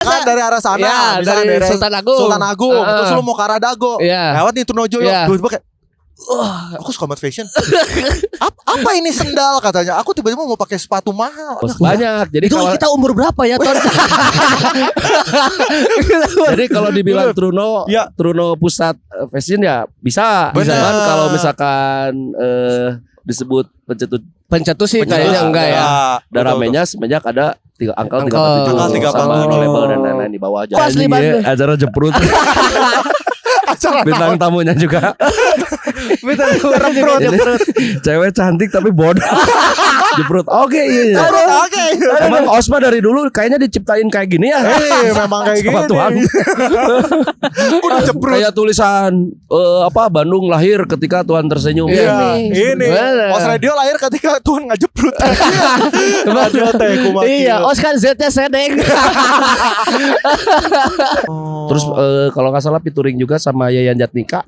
Kan dari arah sana, ya, misalnya dari Sultan Agung. Terus lu mau ke arah Dago, lewat nih Trunojoyo, tiba-tiba kayak, wah, aku suka banget fashion. Apa ini sendal katanya? Aku tiba-tiba mau pakai sepatu mahal. Banyak. Jadi itu kalau kita umur berapa ya, Ton? Jadi kalau dibilang Truno pusat fashion ya bisa. Cuman kalau misalkan disebut pencetus sih kayaknya enggak ya. Dan ramenya semenjak ada angka 37 sama label dan lain-lain di bawah aja. Acara jeprut. Bintang tamunya juga. Jeprut. Cewek cantik tapi bodoh. Jeprut. Oke, iya. Emang Osma dari dulu kayaknya diciptain kayak gini ya. Memang kayak gini. Tuhan. Udah jeprut. Kayak tulisan Bandung lahir ketika Tuhan tersenyum. Ini. Os Radio lahir ketika Tuhan ngajeprut. Iya, Os kan Z-nya sedeng. Terus kalau nggak salah featuring juga sama Yayan Jatnika.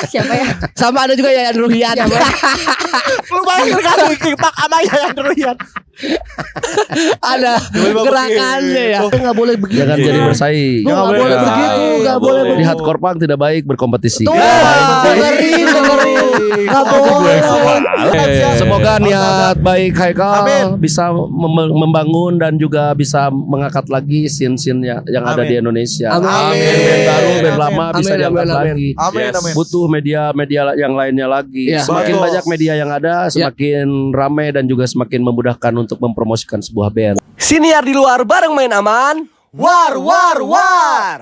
Siapa ya? Sama ada juga Yayan Ruhian. Lu bayangin kan Kipak sama Yayan Ruhian. Ada gerakannya ya. Nggak boleh begitu. Jangan jadi bersaing. Nggak boleh begitu. Nggak boleh. Di hardcore punk tidak baik berkompetisi. Ngeri. Nggak boleh. Semoga niat baik Haikal bisa membangun dan juga bisa mengangkat lagi scene-scene yang ada di Indonesia. Band baru, band lama bisa diangkat lagi. Butuh media yang lainnya lagi. Semakin banyak media yang ada, semakin ramai dan juga semakin memudahkan untuk mempromosikan sebuah band. Siniar di luar bareng main aman. War.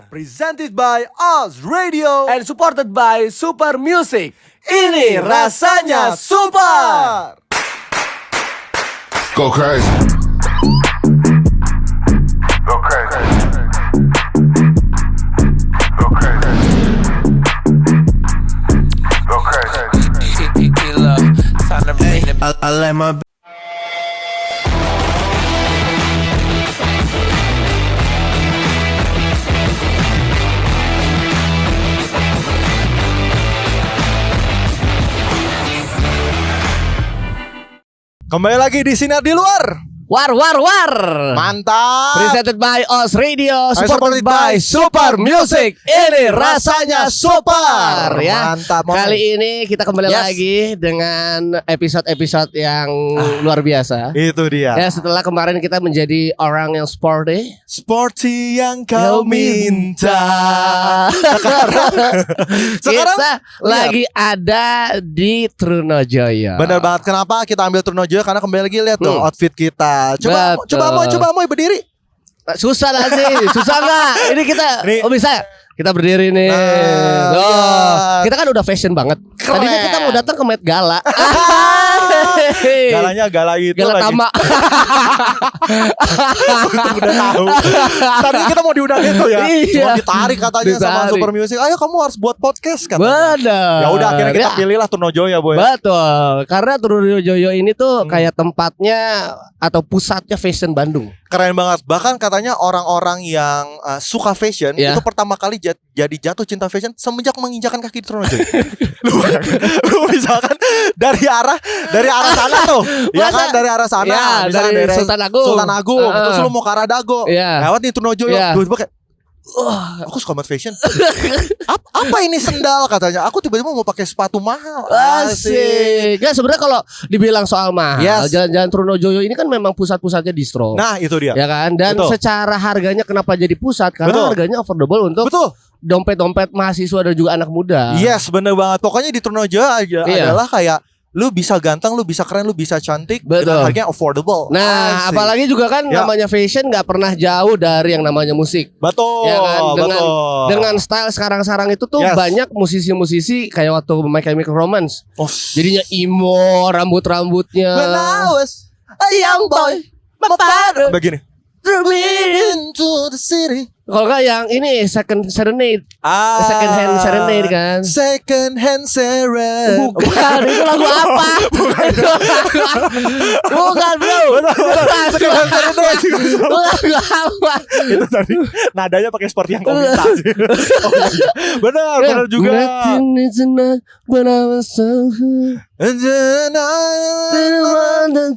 Presented by Oz Radio and supported by Super Music. Ini rasanya super. Go crazy. Go crazy. Go crazy. Go crazy. I let my Kembali lagi di Sinar di Luar. War. Mantap. Presented by Oz Radio, supported by Super Music. Ini rasanya super ya. Mantap. Kali ini kita kembali lagi dengan episode-episode yang luar biasa. Itu dia. Ya, setelah kemarin kita menjadi orang yang sporty yang kau minta. Sekarang kita lagi ada di Trunojoyo. Benar banget. Kenapa kita ambil Trunojoyo? Karena kembali lagi lihat tuh outfit kita. Coba mau berdiri. Susah nanti, susah nggak? Ini kita, bisa. Kita berdiri nih. Kita kan udah fashion banget. Tadinya kita mau datang ke Met Gala. Galanya gala itu Gala lagi. Tama. Udah tahu. Tadi kita mau diundang itu ya. Cuma ditarik katanya sama Super Music. Ayo kamu harus buat podcast kan. Benar. Ya udah akhirnya kita pilihlah Trunojoyo Boy. Betul. Karena Trunojoyo ini tuh kayak tempatnya atau pusatnya fashion Bandung. Keren banget. Bahkan katanya orang-orang yang suka fashion itu pertama kali jadi jatuh cinta fashion semenjak menginjakan kaki di Trunojoyo. Lu misalkan dari arah sana tuh. Ya kan dari arah sana, misalnya dari Sultan Agung, terus lu mau ke arah Dago. Lewat nih Trunojoyo, tiba-tiba kayak, wah, aku suka banget fashion. Apa ini sendal katanya? Aku tiba-tiba mau pakai sepatu mahal. Asik. Ya sebenarnya kalau dibilang soal mahal, jalan-jalan Trunojoyo ini kan memang pusat-pusatnya distro. Nah, itu dia. Ya kan? Dan secara harganya kenapa jadi pusat? Karena harganya affordable untuk dompet-dompet mahasiswa dan juga anak muda. Yes, bener banget. Pokoknya di Trunojoyo adalah kayak lu bisa ganteng, lu bisa keren, lu bisa cantik, dengan harganya affordable. Nah, apalagi juga kan namanya fashion nggak pernah jauh dari yang namanya musik. Betul. Ya kan? Dengan style sekarang itu tuh banyak musisi-musisi kayak waktu My Chemical Romance. Jadinya emo, rambut-rambutnya. When I was a young boy, begini. Threw me into the city. Kalau nggak yang ini Second Serenade, Second Hand Serenade kan? Second Hand Serenade. Bukan, itu lagu apa? Bukan bro. Second Hand Serenade. Lagu apa? Itu tadi nadanya pakai seperti yang kau minta sih. Benar juga.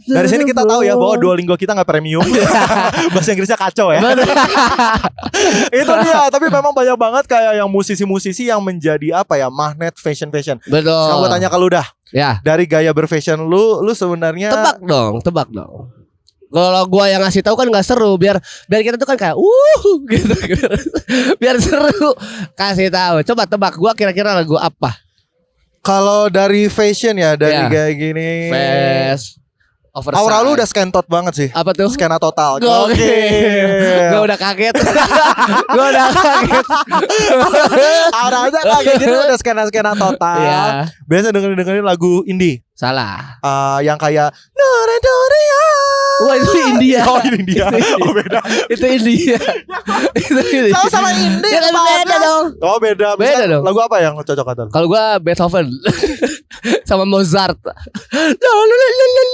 Dari sini kita tahu ya bahwa Duolingo kita nggak premium. Bahasa Inggrisnya kacau ya. Itu dia. Tapi memang banyak banget kayak yang musisi-musisi yang menjadi apa ya, magnet fashion. Betul. Sekarang gue tanya ke lu dah. Ya. Dari gaya berfashion lu sebenarnya Tebak dong. Kalau gua yang ngasih tahu kan nggak seru, biar kita tuh kan kayak gitu. Biar seru. Kasih tahu. Coba tebak gua kira-kira lagu apa? kalau dari fashion ya, dari kayak gini. Fast. Oversize. Aura lu udah skentot banget sih. Apa tuh? Skena total. Oke. Gue udah kaget. Aura aja kaget gitu udah skena total. Iya. Biasa dengerin lagu indie. Salah. Yang kayak Noredoria. Wah itu India. Oh ini India. Oh beda. Itu India. Sama India. Ya, beda dong. Oh beda. Beda dong. Lagu apa yang cocok kata? Kalau gua Beethoven sama Mozart.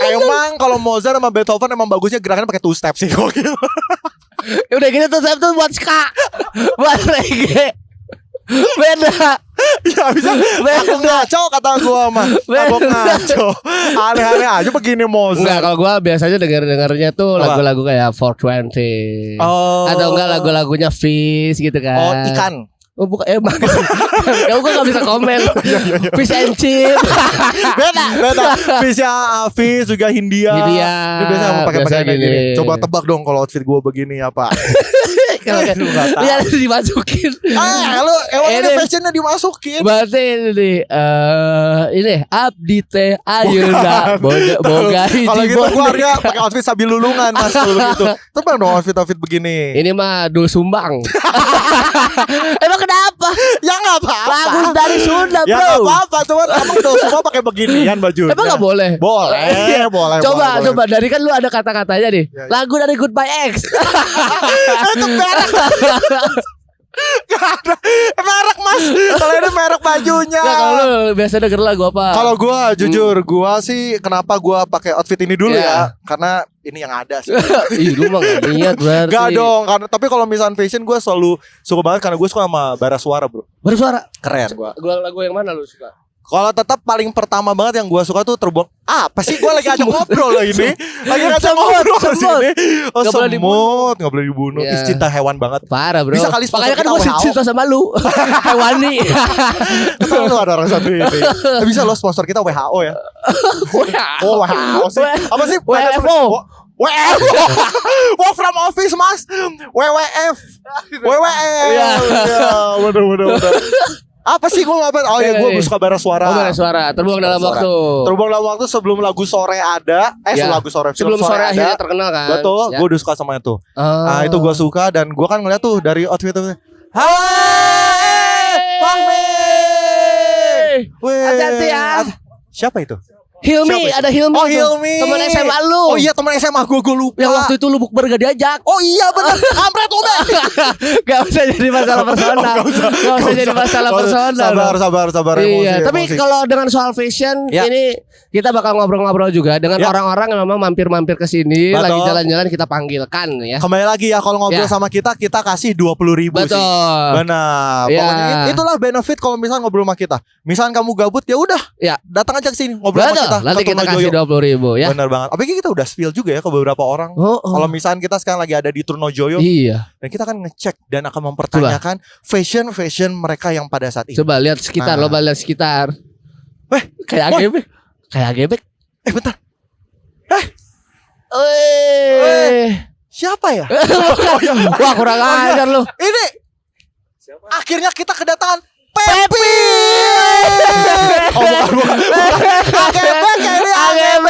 Emang kalau Mozart sama Beethoven emang bagusnya gerakannya pakai two step sih. Gokil. Ya udah gitu tuh, tuh buat ska, buat reggae. Beda. Ya bisa. Aku ngaco kata gua mah. Aku ngaco. Aneh-aneh aja begini Mozart. Enggak, kalau gua biasanya dengarnya tuh lagu-lagu kayak 420. Atau enggak lagu-lagunya Fish gitu kan. Oh, ikan. Oh bukan, emang kamu kok gak bisa komen. Fish and chip. Beda. Fish juga Hindia. Ini biasanya mau pakai kayak gini. Coba tebak dong kalau outfit gue begini apa. Lihat dimasukin. Lu ini fashionnya dimasukin. Berarti ini abdi teh ayeuna boga hiji. Kalau gitu gue harusnya pakai outfit sambil lulungan mas gitu. Tebak dong outfit begini. Ini mah Dul Sumbang. Emang kenapa? Ya nggak apa-apa. Bagus dari Sunda bro. Ya nggak apa-apa. Cuman emang tuh semua pakai beginian baju. Emang nggak boleh? Boleh. Coba dari kan lu ada kata-katanya nih. Lagu dari Goodbye X. Itu merek. Gak ada merek mas. Kalau ini merek bajunya. Nah, kalau lu biasa denger lagu apa? Kalau gue jujur, gue sih kenapa gue pakai outfit ini dulu ya? Karena ini yang ada sih. Ih, lu mah gak niat berarti. Gak dong, karena tapi kalau misalnya fashion gue selalu suka banget karena gue suka sama bara suara bro. Bara suara keren gue. Gua lagu yang mana lu suka? Kalau tetap paling pertama banget yang gue suka tuh Terbuang. Apa sih gue lagi ajak ngobrol loh ini. Lagi ngajak ngobrol sini. Oh semut, gak boleh dibunuh. Yeah. Cinta hewan banget. Parah bro. Bisa kali sponsor makanya kan kita gue cinta sama lu. Hewani. Betul lu ada orang satu ini. Bisa lo sponsor kita WHO ya. Oh WHO sih. Apa sih? WFO. Work from office mas. WWF. Iya. Bener. Apa sih gue ngapain? Oh ya gue suka bara suara. Oh bara suara. Terbuang dalam waktu. Terbuang dalam waktu sebelum lagu sore ada. Lagu sore. Sebelum sore akhirnya terkenal kan. Betul. Gue udah suka sama itu. Itu gue suka dan gue kan ngeliat tuh dari outfit-outfit. Hai, Fahmi. Hati-hati ya. Siapa itu? Hilmi, ada Hilmi. Oh Hilmi. Teman SMA lu. Oh iya teman SMA gue lupa. Yang waktu itu lu bukber gak diajak. Oh iya benar. Kampret lu deh. Gak usah jadi masalah personal. Gak usah jadi masalah personal. Sabar. Iya. Tapi kalau dengan soal fashion ini kita bakal ngobrol-ngobrol juga dengan orang-orang yang memang mampir-mampir ke sini, lagi jalan-jalan kita panggilkan ya. Kembali lagi ya kalau ngobrol sama kita kasih 20.000 sih. Benar. Pokoknya itulah benefit kalau misalnya ngobrol sama kita. Misalnya kamu gabut ya udah. Ya, datang aja ke sini ngobrol sama kita. Nanti kita kasih 20.000 ya. Benar banget. Apalagi kita udah spill juga ya ke beberapa orang. Kalau misalnya kita sekarang lagi ada di Trunojoyo. Iya. Dan kita akan ngecek dan akan mempertanyakan fashion mereka yang pada saat ini. Coba lihat sekitar, lihat sekitar. Kayak AGB. Bentar. Siapa ya? Wah kurang ajar lu. Ini. Akhirnya kita kedatangan Pepi. Bukan. AGB ini AGB.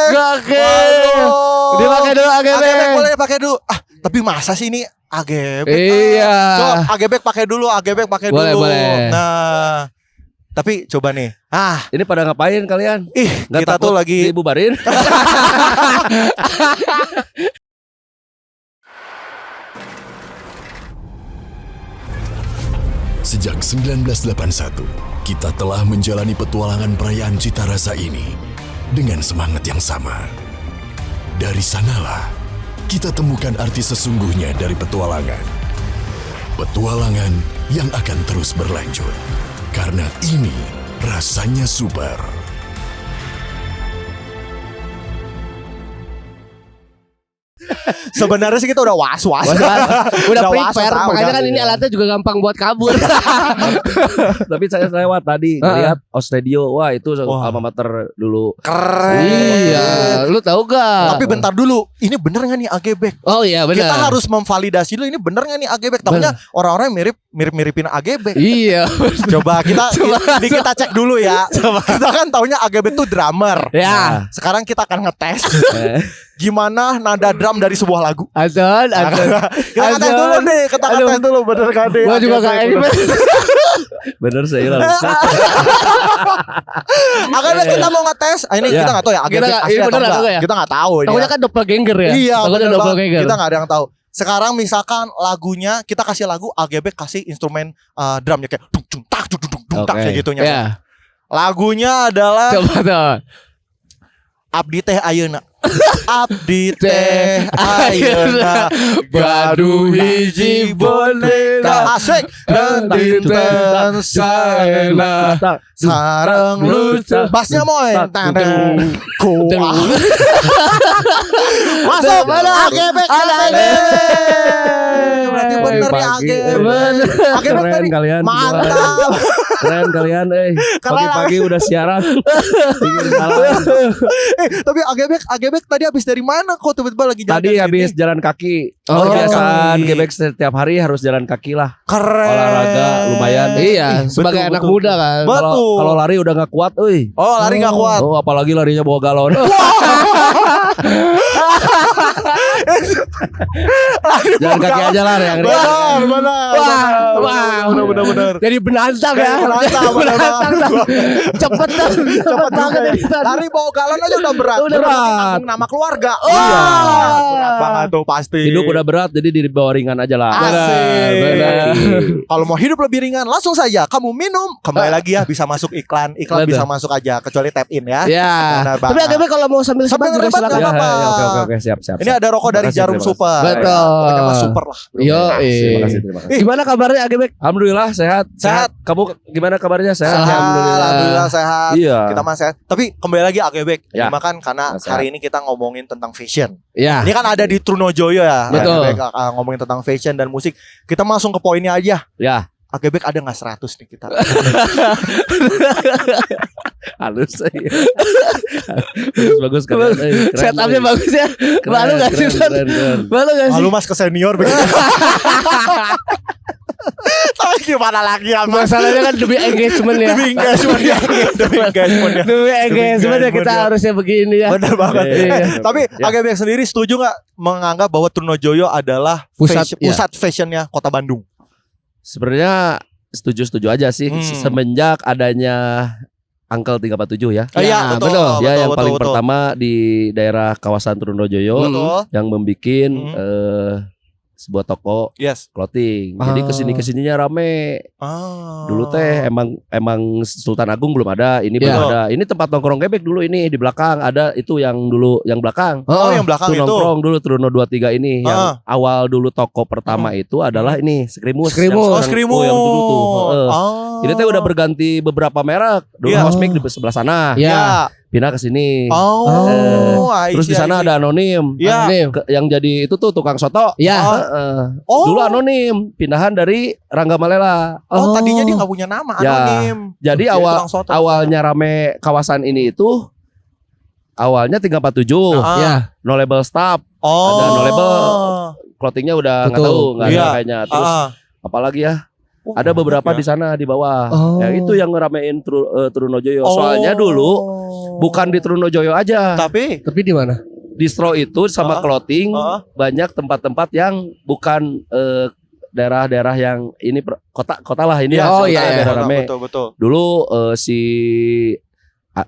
Gokil. Dipakai dulu AGB. Boleh pakai dulu. Tapi masa sih ini AGB? Iya. Coba AGB pakai dulu. Boleh. Nah, tapi coba nih. Ini pada ngapain kalian? Kita tuh lagi dibubarin. Sejak 1981, kita telah menjalani petualangan perayaan cita rasa ini dengan semangat yang sama. Dari sanalah, kita temukan arti sesungguhnya dari petualangan. Petualangan yang akan terus berlanjut. Karena ini rasanya super. Sebenarnya sih kita udah was-was. Udah prepare, was-was, makanya udah. kan ini alatnya juga gampang buat kabur. Tapi saya lewat tadi lihat Austradio. Wah, itu Wah. alma mater dulu. Keren. Iya, lu tahu gak? Tapi bentar dulu, ini bener gak nih AGBek? Oh iya benar. Kita harus memvalidasi dulu ini bener gak nih AGBek? Tahunya orang-orang mirip-miripin AGBek. Iya. Coba kita cek dulu ya. Kita kan taunya AGBek tuh drummer. Ya. Sekarang kita akan ngetes gimana nada drum dari sebuah lagu. Azan. Kita ngetes dulu nih, kita ngetes dulu bener kan nih. Gua juga gak ini. Bener saya lah. Akhirnya kita mau ngetes. Ini Iya. kita nggak tahu ya AGBek Kita- asli ini atau bener atau enggak. enggak ya? Kita nggak tahu ini. Takutnya ya. kan doppelganger ya. Iya, Takutnya bener banget. doppelganger. Kita nggak ada yang tahu. Sekarang misalkan lagunya kita kasih lagu AGBek kasih instrumen drumnya kayak dung dung tak dung dung dung tak Oke. kayak gitunya. Ya. Lagunya adalah Coba tuh. Abdi teh ayeuna. Abdi teh ayeuna Gaduh hiji boneka. asik dinten saena sareng lucu basnya moy tadeng kuah masuk AGBek berarti bener ya AGBek Keren tadi kalian. mantap. Keren kalian, pagi-pagi udah siaran. Bikin salah. Tapi AGBek tadi habis dari mana kok tiba-tiba lagi jalan Tadi dari habis sini? jalan kaki. Oh, Kebiasaan kaki. gebek setiap hari harus jalan kaki lah. Keren Olahraga lumayan. Iya, sebagai betul, anak betul. muda kan. Betul. Kalau lari udah gak kuat, euy. Oh lari gak kuat. Oh, apalagi larinya bawa galon. Jalan kaki aja lah yang Benar, benar. Wah, benar. Jadi penantang ya. Penantang, benar banget. Cepet banget juga. ini. Lari bawa galon aja udah berat. Udah Belum berat. nanggung nama keluarga. Iya. Berat banget tuh pasti. hidup udah berat jadi dibawa ringan aja lah. Asik. Benar. Kalau mau hidup lebih ringan langsung saja kamu minum. Kembali lagi ya bisa masuk iklan Betul. bisa masuk aja kecuali tap in ya. Ya. Benar Tapi banget. akhirnya kalau mau sambil Sambil sebat juga ngerebat silakan. nggak apa-apa. Ya, oke, siap. Ini ada rokok dari Terima kasih, Jarum terima kasih. Super. Betul. Pakai Mas Super lah. Yo, Terima kasih, terima kasih. Gimana kabarnya Agebek? Alhamdulillah sehat. Sehat. Kamu gimana kabarnya? Sehat. Alhamdulillah sehat. Iya. Kita masih sehat. Tapi kembali lagi AGBek. Ya. Cuma kan karena Sehat. hari ini kita ngomongin tentang fashion. Ya. Ini kan ada di Trunojoyo ya. Betul. AGBek, ngomongin tentang fashion dan musik. Kita langsung ke poinnya aja. Ya. AGBek ada nggak 100 nih kita? Halus. Bagus keren. Keren, Setupnya bagus ya. Keren, Malu gak sih? keren, keren, keren. Malu gak sih? Malu mas ke senior begitu. Tapi gimana lagi ya mas? Masalahnya kan demi engagement ya. Demi engagement ya. Demi engagement ya. Demi engagement ya kita engagement ya. harusnya begini ya. Benar banget. Iya. Tapi Ya. AGBek sendiri setuju nggak menganggap bahwa Trunojoyo adalah Pusat, pusat fashionnya Kota Bandung? Sebenarnya setuju aja sih semenjak adanya Angkel 347 ya. Ya, betul. Dia yang paling pertama di daerah kawasan Trunojoyo Betul. yang membikin sebuah toko Yes. clothing. Jadi kesininya rame. Ah. Dulu teh emang Sultan Agung belum ada, ini Ya. belum ada. Ini tempat nongkrong gebek dulu ini di belakang ada itu yang dulu yang belakang. Oh, yang belakang Itu itu. nongkrong dulu Truno 23 ini yang awal dulu toko pertama itu adalah ini Skrimus. Skrimus. Yang Oh, Skrimus. yang dulu tuh. Heeh. Oh. Ini teh udah berganti beberapa merek. Dulu Iya. Cosmic di sebelah sana. Ya. Pindah ke sini. Oh. I Terus see, di sana I see. ada Anonim. Iya. Yang jadi itu tuh tukang soto. Ya. Heeh. Oh. Dulu Anonim, pindahan dari Rangga Malela. Oh, tadinya dia nggak punya nama, Ya. anonim. Jadi Dia awal tukang soto. awalnya rame kawasan ini itu awalnya 347. Ah. Ya. No label stop. Oh. Ada no label. Clothingnya udah nggak Betul. tahu, nggak ada Iya. kayaknya. Terus Ah. apalagi ya? Oh, Ada beberapa banyak di sana di bawah. Oh. Ya itu yang ngeramein Trunojoyo. Oh. Soalnya dulu bukan di Trunojoyo aja. Tapi Tapi di mana? Distro itu sama clothing banyak tempat-tempat yang bukan daerah-daerah yang ini kota lah ini Iya, ya. Oh, sebetulnya iya, daerah rame. betul. Dulu si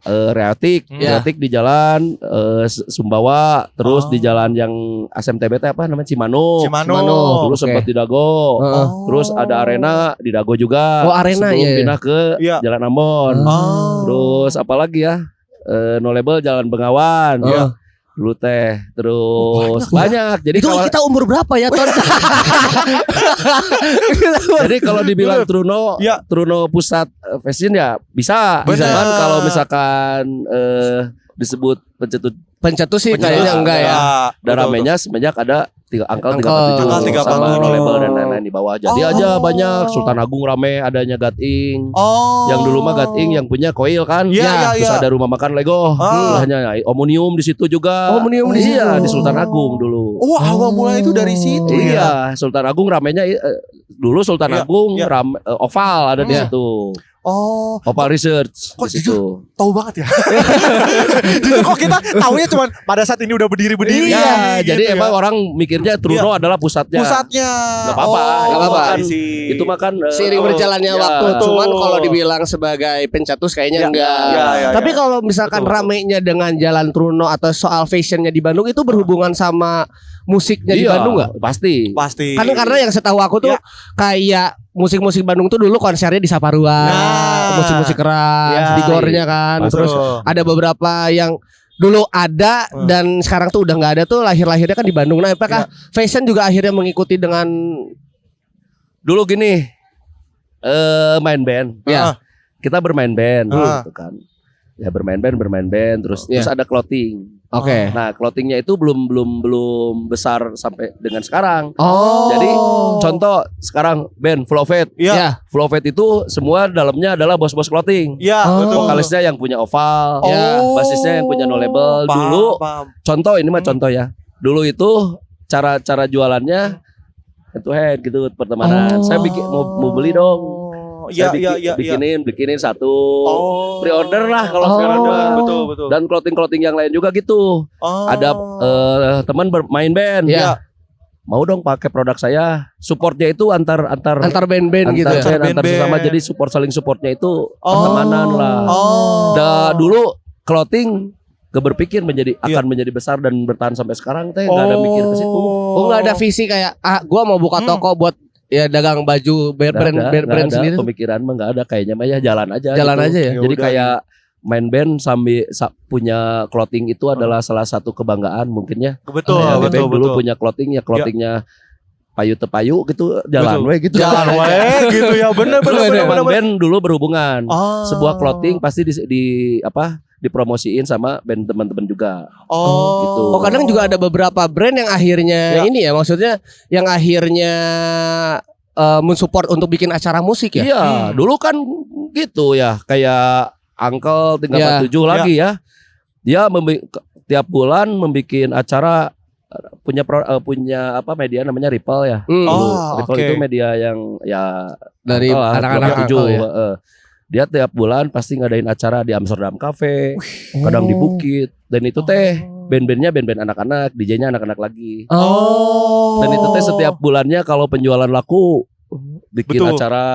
Reatik Ya. di jalan Sumbawa, terus Oh. di jalan yang ASMTB apa namanya Cimano. Cimano. Dulu Oke. sempat di Dago. Heeh. Terus ada arena di Dago juga. Oh, arena, sebelum iya, iya. pindah ke Iya. Jalan Ambon. Oh. Terus apalagi ya? No label Jalan Bengawan. Heeh. Dulu teh. Terus banyak. Jadi Itu kalau kita umur berapa ya, Ton? jadi kalau dibilang Truno, Iya. Truno pusat fashion ya bisa. Benar. Cuman kalau misalkan disebut pencetus sih Pencetus kayaknya enggak ya. Dan ramenya semenjak ada angka 37 Angka sama 37. no label dan lain-lain di bawah. Jadi aja banyak Sultan Agung rame, adanya Gating. Yang dulu mah Gating yang punya Koil kan. Iya, Terus ada rumah makan Lego. Sebelahnya Omnium di situ juga. Omnium di situ. Iya, di Sultan Agung dulu. Oh, awal mulai itu dari situ ya. Iya, Sultan Agung ramenya dulu Sultan Iya, Agung iya. Oval ada di Iya. situ. Oh, Oval Research kok di situ. tahu banget ya. Justru kok kita tahunya cuman pada saat ini udah berdiri-berdiri. Iya, gitu jadi ya. emang orang mikirnya Truno adalah pusatnya. Pusatnya. Gak apa-apa, Gak apa-apa. Itu makan Seiring berjalannya ya. waktu. Betul. Cuman kalau dibilang sebagai pencetus kayaknya Ya, enggak. ya, Tapi ya. kalau misalkan Betul, ramenya dengan Jalan Truno atau soal fashionnya di Bandung itu berhubungan sama musiknya di Iya, Bandung nggak? pasti. Pasti. Karena yang setahu aku tuh Ya. kayak musik-musik Bandung tuh dulu konsernya di Saparua, musik-musik keras, Ya, di gornya kan. betul. Terus ada beberapa yang dulu ada dan sekarang tuh udah nggak ada tuh lahir-lahirnya kan di Bandung. Nah, apakah fashion juga akhirnya mengikuti dengan Dulu gini, main band. ya Kita bermain band Ah. gitu kan. Ya bermain band terus Iya. terus ada clothing. Oke. Nah, clothingnya itu belum besar sampai dengan sekarang. Oh. Jadi contoh sekarang band Flow Fate. Iya. Ya. Flow Fate itu semua dalamnya adalah bos-bos clothing. Iya, Oh. betul. Vokalisnya yang punya Oval, Ya. basisnya yang punya No Label. Paham, Dulu paham. contoh ini mah contoh ya. Dulu itu cara jualannya itu head gitu pertemanan. Saya bikin mau beli dong. Iya, Saya iya, iya. bikinin satu. Oh. Pre-order lah kalau sekarang mah. Betul, betul. Dan clothing yang lain juga gitu. Oh. Ada teman bermain band. Ya. Mau dong pakai produk saya. Supportnya itu antar Antar band-band gitu ya. band, antar band-band. sesama. Jadi saling supportnya itu pertemanan lah. Oh. Dulu clothing berpikir akan menjadi besar dan bertahan sampai sekarang teh nggak ada mikir ke situ. Oh, nggak ada visi kayak gua mau buka toko buat ya dagang baju brand Nggak ada, sendiri. pemikiran mah nggak ada, kayaknya mah ya jalan aja Jalan gitu. aja ya. Jadi Yaudah. kayak main band sambil punya clothing itu adalah salah satu kebanggaan mungkin ya. Betul, Kayak betul, band dulu betul. punya clothingnya payu gitu jalan Betul. we gitu. Jalan we gitu ya, bener. Emang band dulu berhubungan. Oh. Sebuah clothing pasti dipromosiin sama band teman-teman juga. Oh. Gitu. Oh, kadang juga ada beberapa brand yang akhirnya Ya. ini ya, maksudnya yang akhirnya mensupport untuk bikin acara musik ya. Iya, dulu kan gitu ya, kayak Uncle 347 lagi ya. Dia tiap bulan membikin acara punya media namanya Ripple ya. Hmm. Dulu. Oh, Ripple oke. itu media yang ya Dari Uncle lah, anak-anak 347, Uncle ya. Dia tiap bulan pasti ngadain acara di Amsterdam Cafe, kadang di Bukit, dan itu teh band-bandnya band-band anak-anak, DJ-nya anak-anak lagi. Oh. Dan itu teh setiap bulannya kalau penjualan laku bikin Betul. acara.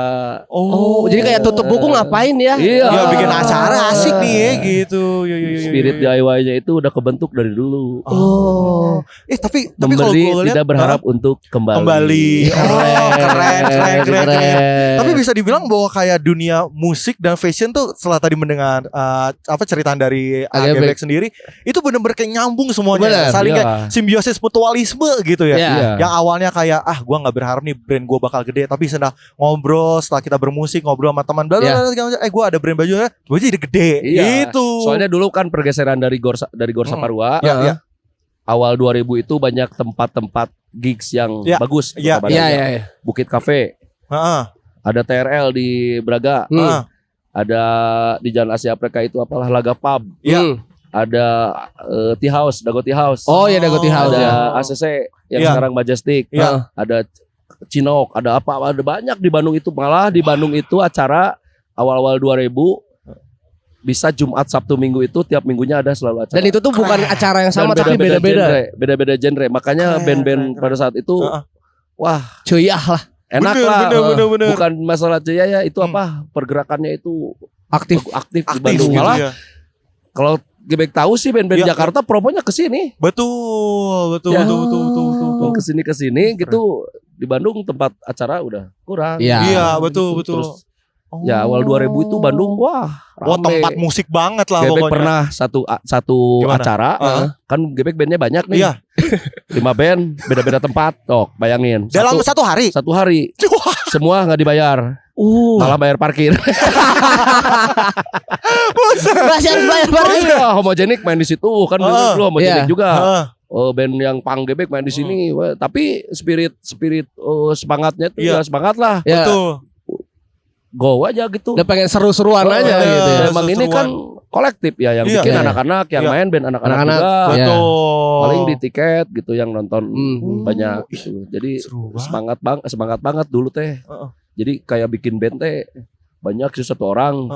Oh, jadi kayak tutup buku ngapain ya? Iya. Ya bikin acara asik nih ya gitu. Yo. Spirit DIY-nya itu udah kebentuk dari dulu. Oh. Tapi kalau Memberi gue lihat tidak berharap untuk kembali. kembali. Oh, keren. Keren. Tapi bisa dibilang bahwa kayak dunia musik dan fashion tuh setelah tadi mendengar ceritaan dari Agebek sendiri, itu benar-benar kayak nyambung semuanya. Bener, Saling iya. kayak simbiosis mutualisme gitu ya. Iya. Yang awalnya kayak gua nggak berharap nih brand gua bakal gede, tapi setelah ngobrol, setelah kita bermusik, ngobrol sama teman, bla bla bla, segala macam, gua ada brand baju, gua jadi gede. Iya. Gitu. Soalnya dulu kan pergeseran dari Gor Saparua. Ya. Awal 2000 itu banyak tempat-tempat gigs yang Ya. bagus. di Ya. Kota Bandung. Iya. Bukit Cafe, Heeh. ada TRL di Braga, Heeh. ada di Jalan Asia Afrika itu apalah Laga Pub, Iya. ada Tea House, Dago Tea House. Oh ya Dagoti House ada ya. ACC yang Iya. sekarang Majestic, Iya. ada Cinok, ada ada banyak di Bandung itu. Malah di Bandung itu acara awal-awal 2000 bisa Jumat, Sabtu, Minggu itu tiap minggunya ada selalu acara. Dan itu tuh bukan acara yang Dan sama tapi beda-beda. Beda-beda genre. Makanya Keren, band-band keren. pada saat itu Heeh. wah, Cuyah lah, enak Bener, lah. bener. Bukan masalah jaya ya, itu apa? Pergerakannya itu aktif. aktif di Aktif Bandung. gitu Malah ya. kalau Gebek tahu sih band-band Iya. Jakarta promonya ke sini. Betul. Ya. Betul. Ke sini gitu. Di Bandung tempat acara udah kurang. Iya. Iya, betul. Terus Ya awal 2000 itu Bandung wah rame. tempat musik banget lah Gebek pokoknya. pernah satu Gimana? acara kan Gebek bandnya banyak nih. Iya. 5 band beda-beda tempat. Bayangin. Dalam satu hari. Satu hari semua nggak dibayar. Malah bayar parkir. Masih harus bayar parkir. Wah, homogenik main di situ kan dulu homogenik juga. Band yang punk Gebek main di sini. Wah, tapi spirit semangatnya tuh ya semangat lah. Ya. Betul. Go aja gitu. Udah pengen seru-seruan aja gitu ya. Emang ini kan kolektif ya yang bikin anak-anak, yang main band anak-anak juga. Betul. Paling di tiket gitu yang nonton banyak gitu. Jadi semangat banget dulu teh. Jadi kayak bikin band teh banyak sih satu orang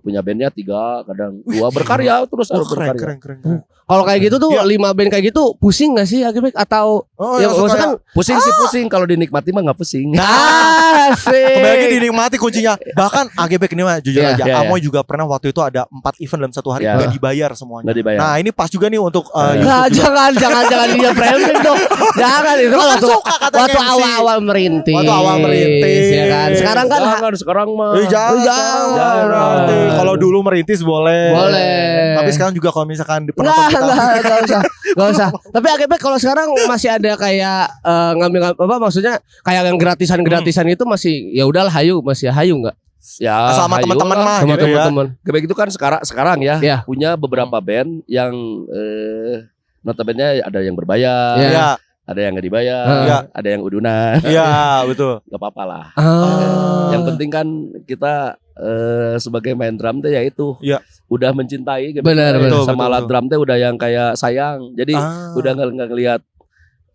punya bandnya 3 kadang 2 berkarya terus harus berkarya. Keren. Kalau kayak gitu tuh 5 band kayak gitu pusing gak sih Agebek atau yang maksudnya kan pusing sih pusing kalau dinikmati mah nggak pusing. Kembali lagi dinikmati kuncinya. Bahkan Agebek ini mah jujur aja. Amoy juga pernah waktu itu ada 4 event dalam satu hari nggak dibayar semuanya. Nggak dibayar. Nah ini pas juga nih untuk jangan dia framing dong. Jangan itu kan waktu awal-awal merintis. Ya kan. Sekarang mah. Jangan. Kalau dulu merintis boleh. Tapi sekarang juga kalau misalkan di penonton Gak usah. Tapi Agebek kalau sekarang masih ada kayak ngambil apa maksudnya kayak yang gratisan itu masih ya udahlah hayu nggak? Ya sama teman-teman mah sama gitu teman-teman. Gebek itu kan sekarang ya punya beberapa band yang notabene ada yang berbayar. Iya. Ada yang nggak dibayar, ada yang udunan. Iya betul. Gak apa-apa lah. Yang penting kan kita sebagai main drum teh ya itu udah mencintai gitu. Benar, sama alat drum teh udah yang kayak sayang. Jadi udah nggak ngelihat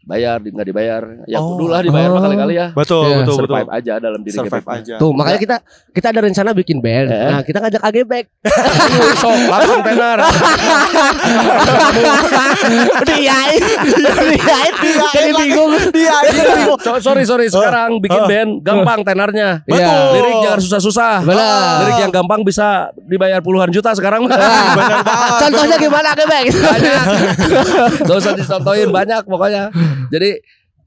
bayar nggak dibayar. Ya dulu lah dibayar kali-kali ya. Betul. Survive aja dalam diri Survive kita. aja. Tuh makanya kita ada rencana bikin band. Nah kita ngajak Agebek. Sok langsung tenar. Diain. Jadi bingung. Sorry sekarang bikin band gampang tenarnya. Betul. Lirik jangan susah-susah. Benar. Lirik yang gampang bisa dibayar puluhan juta sekarang. Benar banget. Contohnya gimana Agebek? Banyak. Gak usah dicontohin banyak pokoknya. Jadi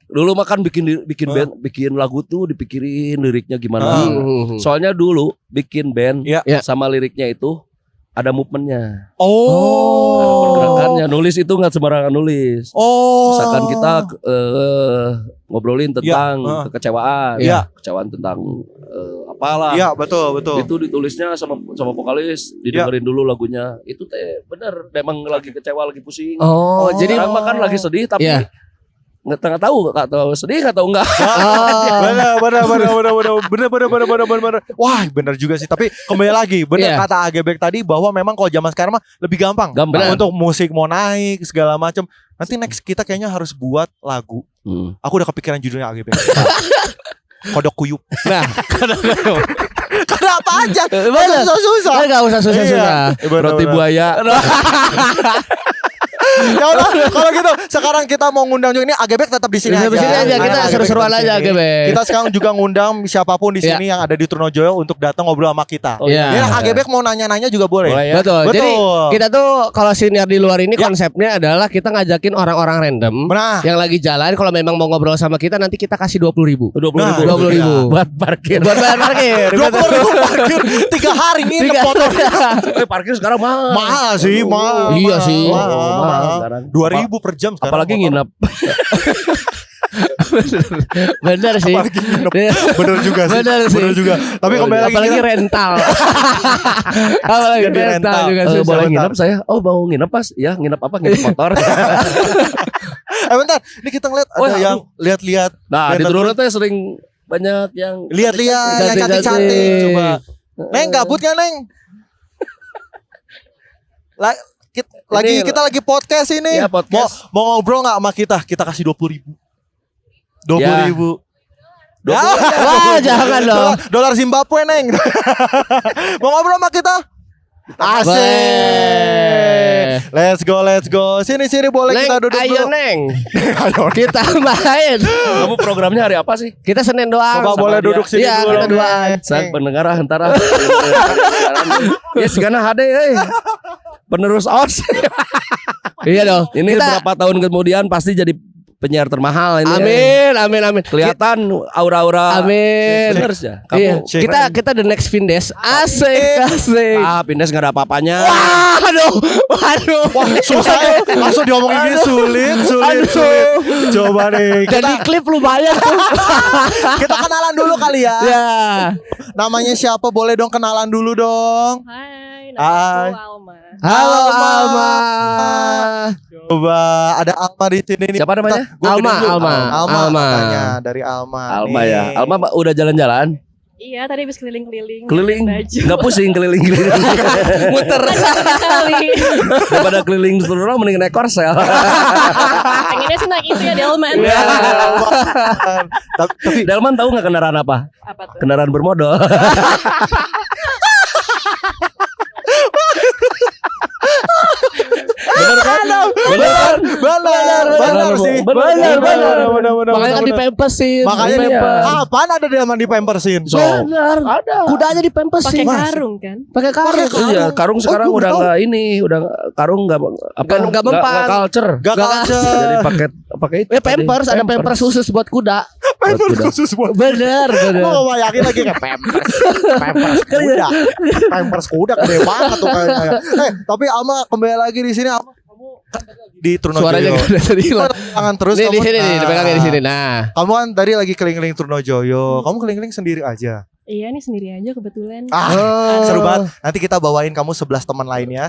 dulu makan bikin band, bikin lagu tuh dipikirin liriknya gimana. Soalnya dulu bikin band sama liriknya itu ada movementnya. Pergerakannya nulis itu nggak sembarangan nulis. Misalkan kita ngobrolin tentang kekecewaan, kekecewaan tentang apalah. Iya betul. Itu ditulisnya sama vokalis, didengerin dulu lagunya. Itu teh bener, memang lagi kecewa, lagi pusing. Jadi sekarang makan lagi sedih tapi nggak tahu sedih nggak tahu enggak. Bener. Wah bener juga sih. Tapi kembali lagi bener kata Agebek tadi bahwa memang kalau zaman sekarang mah lebih gampang. Untuk musik mau naik segala macam. Nanti next kita kayaknya harus buat lagu. Aku udah kepikiran judulnya Agebek. Kodok kuyup. Nah, karena apa aja? Susah. Gak usah susah. Roti buaya. Ya udah kalau gitu sekarang kita mau ngundang juga ini Agebek tetap di sini aja. Kita seru-seruan aja Agebek. Kita sekarang juga ngundang siapapun di sini yang ada di Trunojoyo untuk datang ngobrol sama kita. Ya Agebek mau nanya-nanya juga boleh. Betul. Jadi kita tuh kalau senior di luar ini konsepnya adalah kita ngajakin orang-orang random yang lagi jalan kalau memang mau ngobrol sama kita nanti kita kasih 20.000. 20.000 buat parkir. Buat bayar parkir. 20.000 parkir 3 hari ini motor. Parkir sekarang mahal. Mahal sih, mahal. Iya sih. Mahal. 2.000 per jam sekarang. Apalagi nginep. Bener sih. Bener juga sih. Bener juga. Tapi kembali lagi apalagi rental. Apalagi rental juga sih. Boleh nginep saya? Oh mau nginep pas? Ya nginep apa? Nginep motor. Bentar. Ini kita ngeliat ada yang lihat-lihat. Nah di Truno tuh sering banyak yang lihat-lihat yang cantik-cantik. Coba. Neng gabut gak Neng? Kita lagi podcast ini. Ya, podcast. Mau ngobrol nggak sama kita? Kita kasih 20.000. 20.000. Wah, jangan dong. Dolar Zimbabwe Neng. Mau ngobrol sama kita? Asik. Let's go. Sini boleh Neng, kita duduk dulu. Ayo Neng. Kita main. Kamu programnya hari apa sih? Kita Senin doang. Coba boleh duduk sini dulu. Kita doang. Saya pendengar antara. Ya segana HD penerus OS. Iya dong. Ini berapa tahun kemudian pasti jadi penyiar termahal ini. Amin. Kelihatan aura-aura. Amin. Bener ya. Iya. Kamu Kita the next Vindes. Asik. Pindes nggak ada apa-apanya. Waduh. Wah, susah ya. Langsung diomongin gini sulit. Coba nih. Jadi klip lumayan tuh. Kita kenalan dulu kali ya. Ya. Namanya siapa? Boleh dong kenalan dulu dong. Hai, Hai. nama aku Alma. Halo Alma. Coba ada Alma di sini nih. Siapa namanya? Gua gede dulu. Alma. Alma. Katanya dari Alma. Alma nih. ya. Alma udah jalan-jalan. Iya, tadi habis keliling-keliling. Keliling. Baju. Nggak pusing keliling. Muter. Kali. Daripada keliling seluruh orang mending naik korsel. Pengennya sih naik itu ya Delman. Ya, Alman. Tapi Delman tahu nggak kendaraan apa? Apa tuh? Kendaraan bermodal. Bener kan? benar sih. Benar. Makanya kan dipempesin. Makanya Iya. apaan ada Delman di pampersin? Benar. Ada. Kudanya Pakai dipempesin. karung kan? Pakai karung. Iya, karung sekarang gua udah tahu. nggak ini, udah karung nggak Nggak mempan. culture. Gak culture. Jadi pakai itu. Pampers, ada pampers khusus buat kuda. Pampers khusus buat. Bener. Gue gak bayangin lagi kayak Pampers kuda. Pampers kuda gede banget tuh kayaknya. Tapi Alma kembali lagi di sini. Alma, kamu kan tadi di Trunojoyo. Suaranya gak ada tadi. Tangan terus Nih kamu. di sini nih, dipegangnya di sini. Nah. Kamu kan tadi lagi keliling-keliling Trunojoyo. Kamu keliling-keliling sendiri aja. Iya, nih sendiri aja kebetulan. Seru banget. Nanti kita bawain kamu 11 teman lainnya.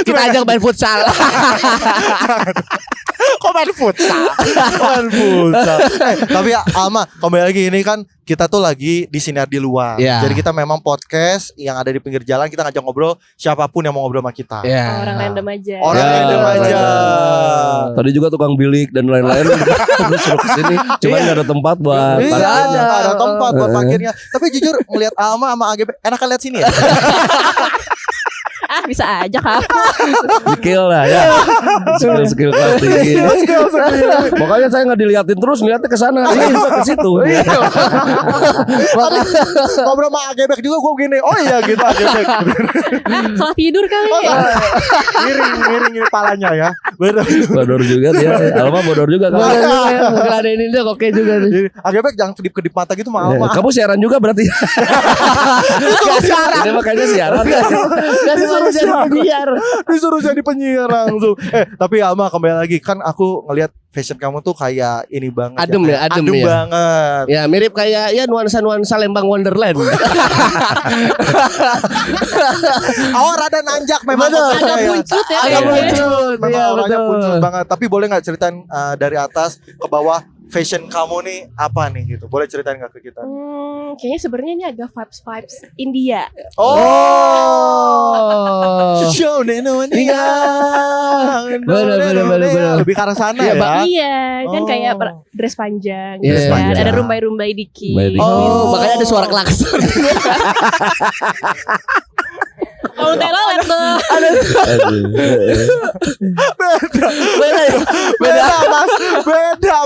Kita ajak main futsal. Kok main futsal? Tapi Alma, kembali lagi ini kan kita tuh lagi di sinar di luar. Iya. Jadi kita memang podcast yang ada di pinggir jalan, kita ngajak ngobrol siapapun yang mau ngobrol sama kita. Iya. Orang random aja. Orang Ya. random aja. Tadi juga tukang bilik dan lain-lain terus suruh kesini. Cuman nggak ada tempat buat Iya, parkirnya. nggak ada tempat buat parkirnya. Tapi jujur ngelihat Alma sama AGB enakan lihat sini ya. Bisa aja kak. Skill lah ya. Skill kelas tinggi. Makanya saya nggak diliatin terus, ngeliatnya ke sana. Ke situ. Ngobrol sama AGB juga gue gini. Oh iya gitu AGB. Salah tidur kali. Miring ini palanya ya. Bener. Bodor juga dia. Alma bodor juga kan. Ada ini tuh oke juga nih. Jadi, AGB jangan kedip-kedip mata gitu sama Alma. Kamu siaran juga berarti. Ini makanya siaran. Disuruh jadi penyiar langsung. Tapi Alma kembali lagi kan aku ngelihat fashion kamu tuh kayak ini banget. Adem ya, adem ya. banget. Ya mirip kayak ya nuansa-nuansa Lembang Wonderland. Oh rada nanjak memang. Agak puncut ya. Agak kayaknya. puncut. Memang Iya orangnya betul. puncut banget. Tapi boleh nggak ceritain dari atas ke bawah fashion kamu nih apa nih gitu? Boleh ceritain nggak ke kita? Kayaknya sebenarnya ini agak vibes India. Oh. Show Indonesia. Bener. Lebih ke arah sana Iya, ya. Iya, kan Oh. kayak dress panjang, Iya, gitu kan. panjang. Ada rumbai-rumbai dikit. Rumbai dikit. Oh, makanya ada suara klakson. Kamu telolet tuh. Beda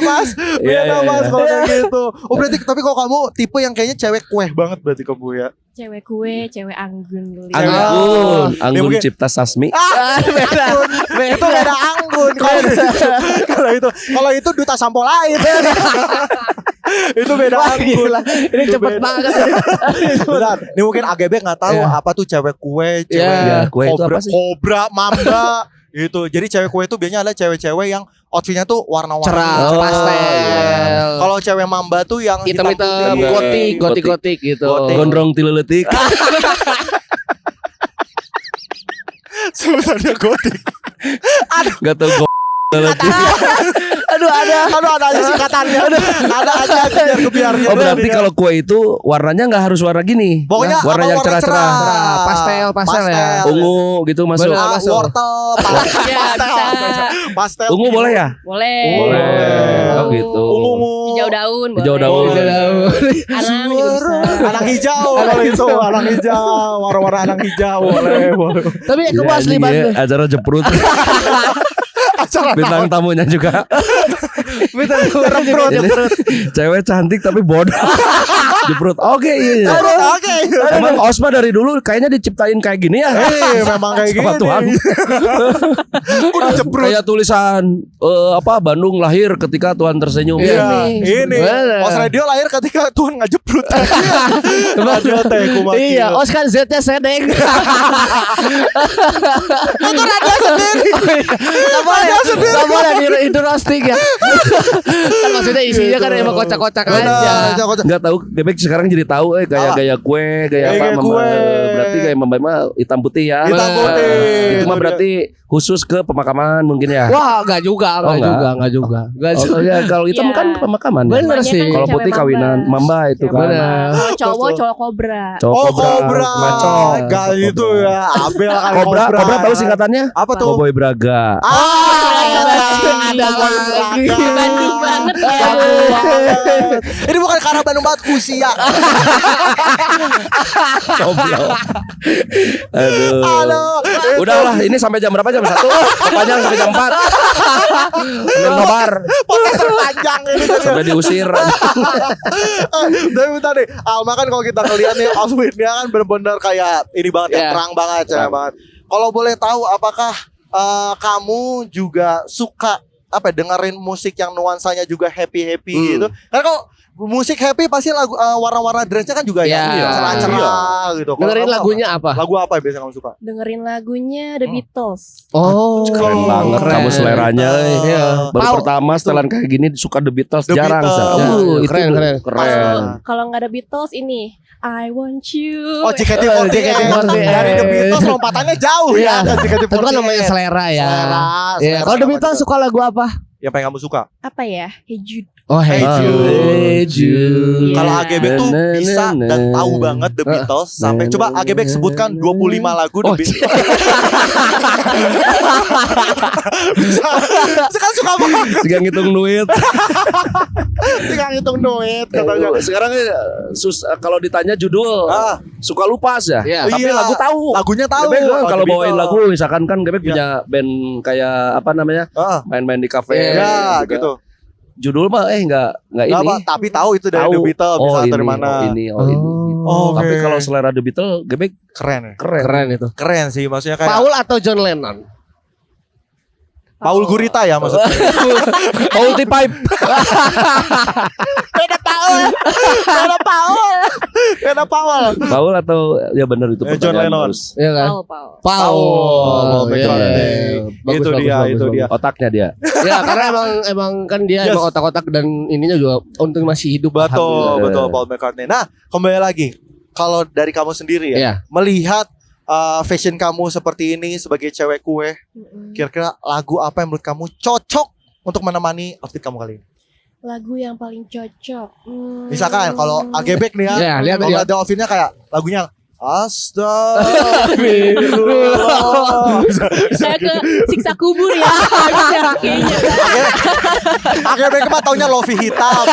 mas Iya, kalau kayak gitu. Oh berarti tapi kalau kamu tipe yang kayaknya cewek kueh banget berarti kamu ya. Cewek kue, cewek anggun dulu. Anggun mungkin- Cipta Sasmi. Itu beda anggun kalau itu duta sampo lain. Itu beda anggun. Ini cepet banget. Benar. Ini mungkin AGB nggak tahu apa tuh cewek kue, cewek Iya, kue itu apa sih? kobra, mamba gitu. Jadi cewek kue itu biasanya adalah cewek-cewek yang outfitnya tuh warna-warni Cerah, Oh. pastel. Kalau cewek mamba tuh yang Hitam-hitam, putih. gotik gitu. Gotik. Gondrong tileletik. Sebenarnya gotik. Gak tau tileletik. Aduh ada. Ada aja singkatannya. Ada aja biar-biarnya. Oh berarti kalau kue itu warnanya nggak harus warna gini. Pokoknya warna apa yang warna cerah-cerah. Pastel ya. Ungu gitu masuk. Bener. Masuk. Wortel, Ya, bisa. pastel. Ungu boleh ya? Boleh. Boleh. Oh, gitu. Ungu. Hijau daun, boleh. Hijau daun. Anang juga bisa. Anak hijau kalau itu, anak hijau, warna-warna anak hijau boleh. Tapi kamu asli Iya, banget. acara jeprut. Bintang tamunya juga. Betul. Cewek cantik tapi bodoh. Jeprut. Oke, iya. Oke. Emang Osma dari dulu kayaknya diciptain kayak gini ya. Memang kayak Sama gini. Tuhan. Udah jeprut. Kayak tulisan Bandung lahir ketika Tuhan tersenyum. Iya, ini. Bener. Os Radio lahir ketika Tuhan ngajeprut. Radio teh kumaha. Iya, Os kan Z-nya sedeng. Itu radio sendiri. Gak boleh di roasting ya. Kan maksudnya isinya kan emang kocak-kocak aja. Enggak tahu, Bebek sekarang jadi tahu gaya kue, gaya apa kue. berarti gaya mah hitam putih ya. Hitam putih. Itu mah berarti khusus ke pemakaman mungkin ya. Wah, enggak juga. Oh, ya, kalau hitam Iya. kan pemakaman. Bener Namanya sih. kan Kalau cewek putih kawinan mamba itu kan. Bener. Kalau cowok kobra. Cowok Kobra. Macok. Gak itu ya. Abel kan Kobra tahu singkatannya? Apa tuh? Cowboy Braga. Ada lagi. Banding banget ya. Ini bukan karena Bandung banget usia. Goblok. Aduh. Aduh. Udahlah, ini sampai jam berapa? Jam 1? Sepanjang sampai jam 4. Sambil nobar. Podcast terpanjang ini. Sampai diusir. Tapi bentar deh, Alma kan kalau kita ngeliat nih outfitnya kan bener-bener kayak ini banget ya, Yeah. terang banget, cerah banget. Kalau boleh tahu apakah kamu juga suka apa dengerin musik yang nuansanya juga happy gitu? Karena kalau musik happy pasti lagu warna-warna dressnya kan juga Ya. yang cerah-cerah gitu. Kalau Dengerin kamu lagunya apa? Lagu apa yang biasa kamu suka? Dengerin lagunya The Beatles. Oh, Keren banget kamu seleranya. Iya. Baru Pau. pertama setelan kayak gini suka The Beatles The jarang. Beatles. Sa. Itu keren. Kalau nggak ada Beatles ini I Want You. Oh, JKT48. JKT48. Dari The Beatles lompatannya jauh ya. JKT48. Itu kan namanya selera ya. Iya. Kalau The Beatles suka lagu apa? Yang pengen kamu suka? Apa ya? Hey Jude. Oh, Hey Jude. Hey Jude. Kalau Iya. AGB tuh bisa dan tahu banget The Beatles sampai coba AGB sebutkan 25 lagu The Beatles. Bisa. Sekarang suka banget Sekarang ngitung duit. tinggal ngitung duit katanya. Sekarang kalau ditanya judul suka lupa ya. Iya. Tapi Iya. lagu tahu. Lagunya tahu. Gebek Oh, kalau The bawain Beatles. lagu misalkan kan Gebek Iya. punya band kayak apa namanya? Main-main di kafe. Ya juga. gitu. Judul mah enggak Nggak ini. apa, tapi tahu itu dari Tahu. The Beatles Oh, misalnya ini, dari mana. Oh, ini. Oh, Tapi oke. kalau selera The Beatles, Gebek Keren ya. keren. Keren itu. Keren sih maksudnya kayak Paul atau John Lennon? Paul Gurita ya maksudnya. Multi pipe. Beda Paul. Beda Paul. Beda Paul. Paul atau ya benar itu John pertanyaan Lennon. terus. Iya kan? Paul. Paul. Iya. Bagus, Itu bagus, dia, bagus, itu bagus. dia. Otaknya dia. Ya karena emang kan dia Yes. emang otak-otak dan ininya juga untuk masih hidup. Betul, Alhamdulillah. betul Paul McCartney. Nah, kembali lagi. Kalau dari kamu sendiri ya, Iya. melihat fashion kamu seperti ini sebagai cewek kue, kira-kira lagu apa yang menurut kamu cocok untuk menemani outfit kamu kali ini? Lagu yang paling cocok. Misalkan kalau AGB nih ya, Iya, lihat kalau dia. ada outfitnya kayak lagunya Astagfirullah. Saya ke siksa kubur ya. Kayaknya. AGB mah taunya lofi hitam.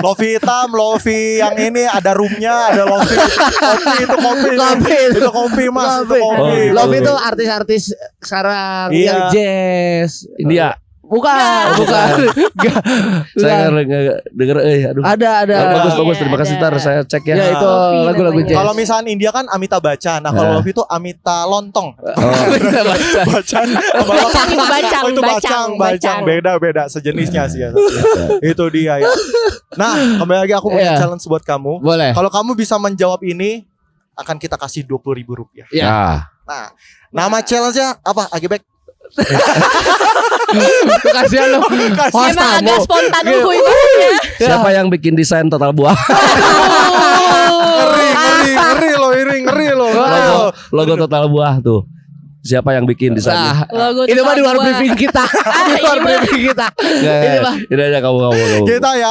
Lofi hitam, lofi yang ini ada roomnya, ada lofi. Kopi itu kopi. Kopi. Itu kopi mas, itu kopi. Oh, Love itu artis-artis sekarang Iya. yang jazz. India. Bukan. Enggak. Saya nggak denger aduh. Ada. Bagus terima kasih Ada. Ntar saya cek ya. Ya itu Lofi lagu-lagu namanya. jazz. Kalau misalnya India kan Amita Bachchan. Nah kalau Nah. Lofi itu Amita Lontong. Bisa baca. Bachchan. Bacang, Oh, itu bacang. Beda sejenisnya sih ya. Itu dia ya. Nah kembali lagi aku punya Iya. challenge buat kamu. Boleh. Kalau kamu bisa menjawab ini, akan kita kasih 20.000 rupiah. Ya. Nah, Nah, nama challenge-nya apa? Agibek. Kasihan lo. Host Emang tamu. agak spontan Gitu. uhuy banget ya. siapa yang bikin desain total buah? Ngeri lo. Logo total buah tuh. Siapa yang bikin desainnya? Nah, Logo itu mah di luar total buah. briefing kita. Di luar briefing kita. Ini mah Ini aja kamu. Kita ya.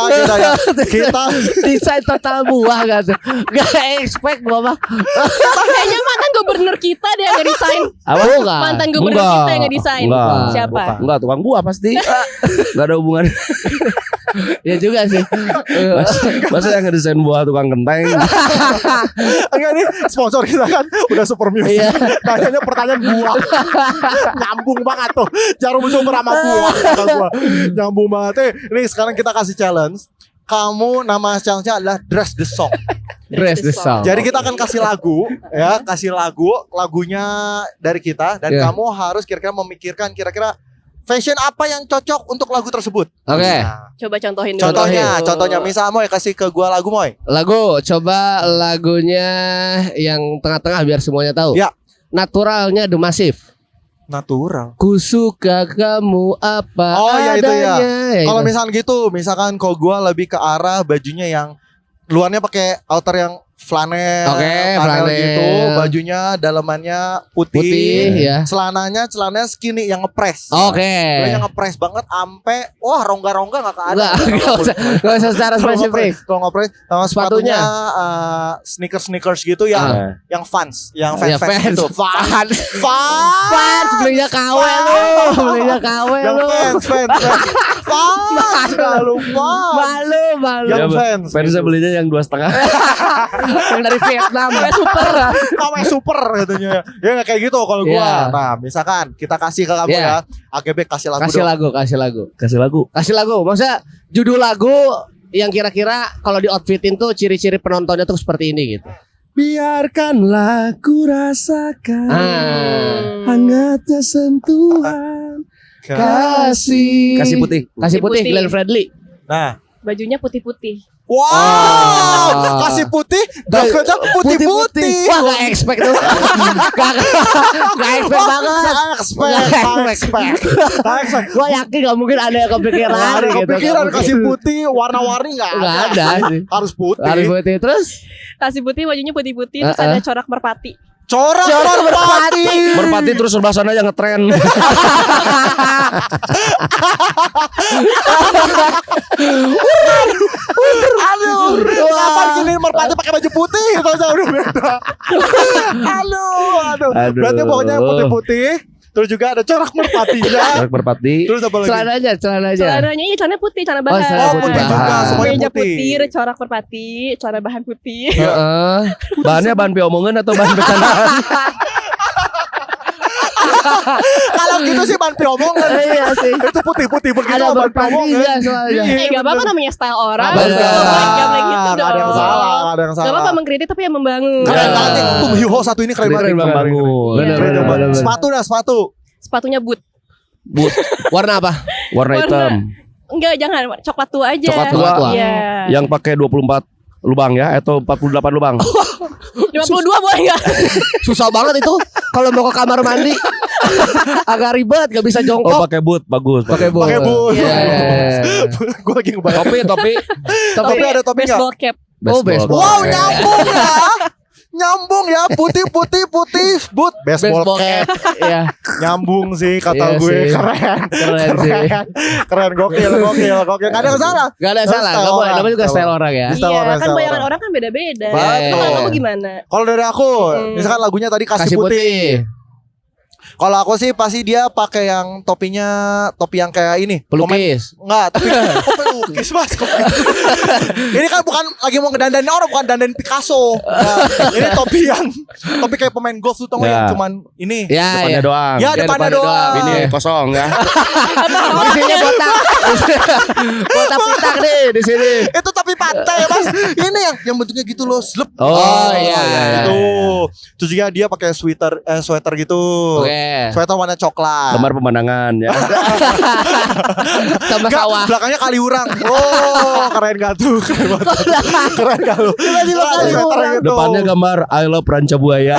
Kita desain total buah gak tuh. Gak expect gua mah. Kayaknya mantan gubernur kita dia yang ngedesain. Apa? Bukan. Mantan gubernur Enggak. kita yang ngedesain. Enggak. Siapa? Enggak, tukang buah pasti. Enggak ada hubungan. Ya juga sih. Masa yang ngedesain buah tukang kenteng? enggak nih sponsor kita kan udah Super Music. Iya. Tanyanya pertanyaan buah. Nyambung banget tuh. Jarum sumber sama buah. Nyambung banget. Nih sekarang kita kasih challenge. kamu nama channelnya adalah Dress the Song. Dress the Song. Jadi kita akan kasih lagu, ya, lagunya dari kita dan Yeah. kamu harus kira-kira memikirkan kira-kira fashion apa yang cocok untuk lagu tersebut. Oke. Nah, Coba contohin dulu. contohnya misal Moy kasih ke gua lagu Moy. Lagu, coba lagunya yang tengah-tengah biar semuanya tahu. Ya. Naturalnya The Massive. Natural. Ku suka kamu apa Oh ya itu ya. adanya. Kalau itu. misal gitu, misalkan kalau gua lebih ke arah bajunya yang luarnya pakai outer yang flanel, Oke, flanel. gitu, bajunya dalamannya putih, Putih, ya. celananya skinny yang ngepres. Oke. Yang ngepres banget ampe wah rongga-rongga enggak ada. Enggak usah secara spesifik. Kalau ngepres sama sepatunya sneakers gitu yang fans, yang Ya, fans gitu. Fans. Fans. Belinya KW lu. Belinya KW Yang lu. fans. Kalau Malu. yang fans. Fansnya belinya yang 2,5. Yang dari Vietnam. Super. KW super katanya. Ya nggak kayak gitu kalau gua. Iya. Nah, misalkan kita kasih ke kamu Iya. ya. AGB kasih lagu Kasih dong. lagu. Kasih lagu. Kasih lagu. Maksudnya judul lagu yang kira-kira kalau di outfitin tuh ciri-ciri penontonnya tuh seperti ini gitu. Biarkanlah ku rasakan hangatnya sentuhan kasih putih. Kasih putih Glenn Fredly. Nah, Bajunya putih-putih. wow, kasih putih, dress putih-putih. Wah, gak expect tuh. Gak expect banget. Gak expect. Gua yakin gak mungkin ada yang kepikiran. Ada gitu. kepikiran Gak kasih mungkin. putih warna-warni nggak Nggak ada sih. Harus putih. Harus putih terus. Kasih putih, bajunya putih-putih, terus ada corak merpati. Corak merpati. Merpati terus sebelah sana yang ngetren. Aduh, kapan gini merpati pakai baju putih itu aja udah beda. Aduh. Berarti pokoknya yang putih-putih. Terus juga ada corak merpatinya. Corak merpati. Terus apa lagi? Celananya. Celananya iya celana putih, celana Oh, bahan. celana Oh, putih juga, Bahan. semuanya Meja putih. putih, corak merpati, celana bahan putih. Heeh. Bahannya bahan omongan atau bahan bercandaan? Kalau gitu sih ban omongan. Iya sih. Itu putih-putih begitu Ada ban berpandingnya soalnya. Gak apa-apa namanya style orang. Bener. Gak boleh gitu dong. Ada yang salah, ada yang Gak salah. apa-apa mengkritik tapi yang membangun. Keren Ya. banget. Tuh Hyuho satu ini keren banget. Membangun. Bener, Keren bener, banget. bener. Sepatu dah, sepatu. Sepatunya boot. Warna apa? Warna hitam. Enggak, jangan coklat tua aja. Coklat tua. Iya. Yang pakai 24 lubang ya atau 48 lubang. 52 boleh enggak? Susah banget itu kalau mau ke kamar mandi. Agak ribet, gak bisa Oh, jongkok. pakai boot bagus. Pakai boot. Pakai boot. Iya. Gue lagi ngebayang. Topi. Tapi ada topi nggak? Baseball cap. Oh, baseball. Wow, nyambung ya. Nyambung ya, putih boot baseball cap. Iya. Nyambung sih Iya kata gue. sih. Keren sih. Keren gokil. Gak ada yang salah. Gak ada salah. Style Gak boleh. orang. Namanya juga style orang ya. Style Iya, orang, kan style bayangan orang. orang kan beda-beda. Betul. Kalau kamu gimana? Kalau dari aku, misalkan lagunya tadi kasih putih. Kalau aku sih pasti dia pakai yang topi yang kayak ini. Pelukis. Enggak, tapi pelukis mas. Ini kan bukan lagi mau ngedandanin orang, bukan dandanin Picasso. Nah, ini topi kayak pemain golf tuh tau nggak, Ya. yang cuman ini. Ya, Depannya ya. doang. Ya depannya doang. Ini kosong ya. Isinya botak. Botak pitak nih di sini. Itu topi pantai ya mas. Ini yang bentuknya gitu loh, slep. Oh, iya. Itu. Terus juga dia pakai sweater gitu. Oke. Sweater warna coklat. Lemar pemandangan ya. Sama Enggak, sawah. belakangnya Kaliurang. Oh, keren gak tuh? Keren banget. Keren gak lu? Tiba-tiba Kaliurang. Gitu. Depannya gambar I love Ranca Buaya.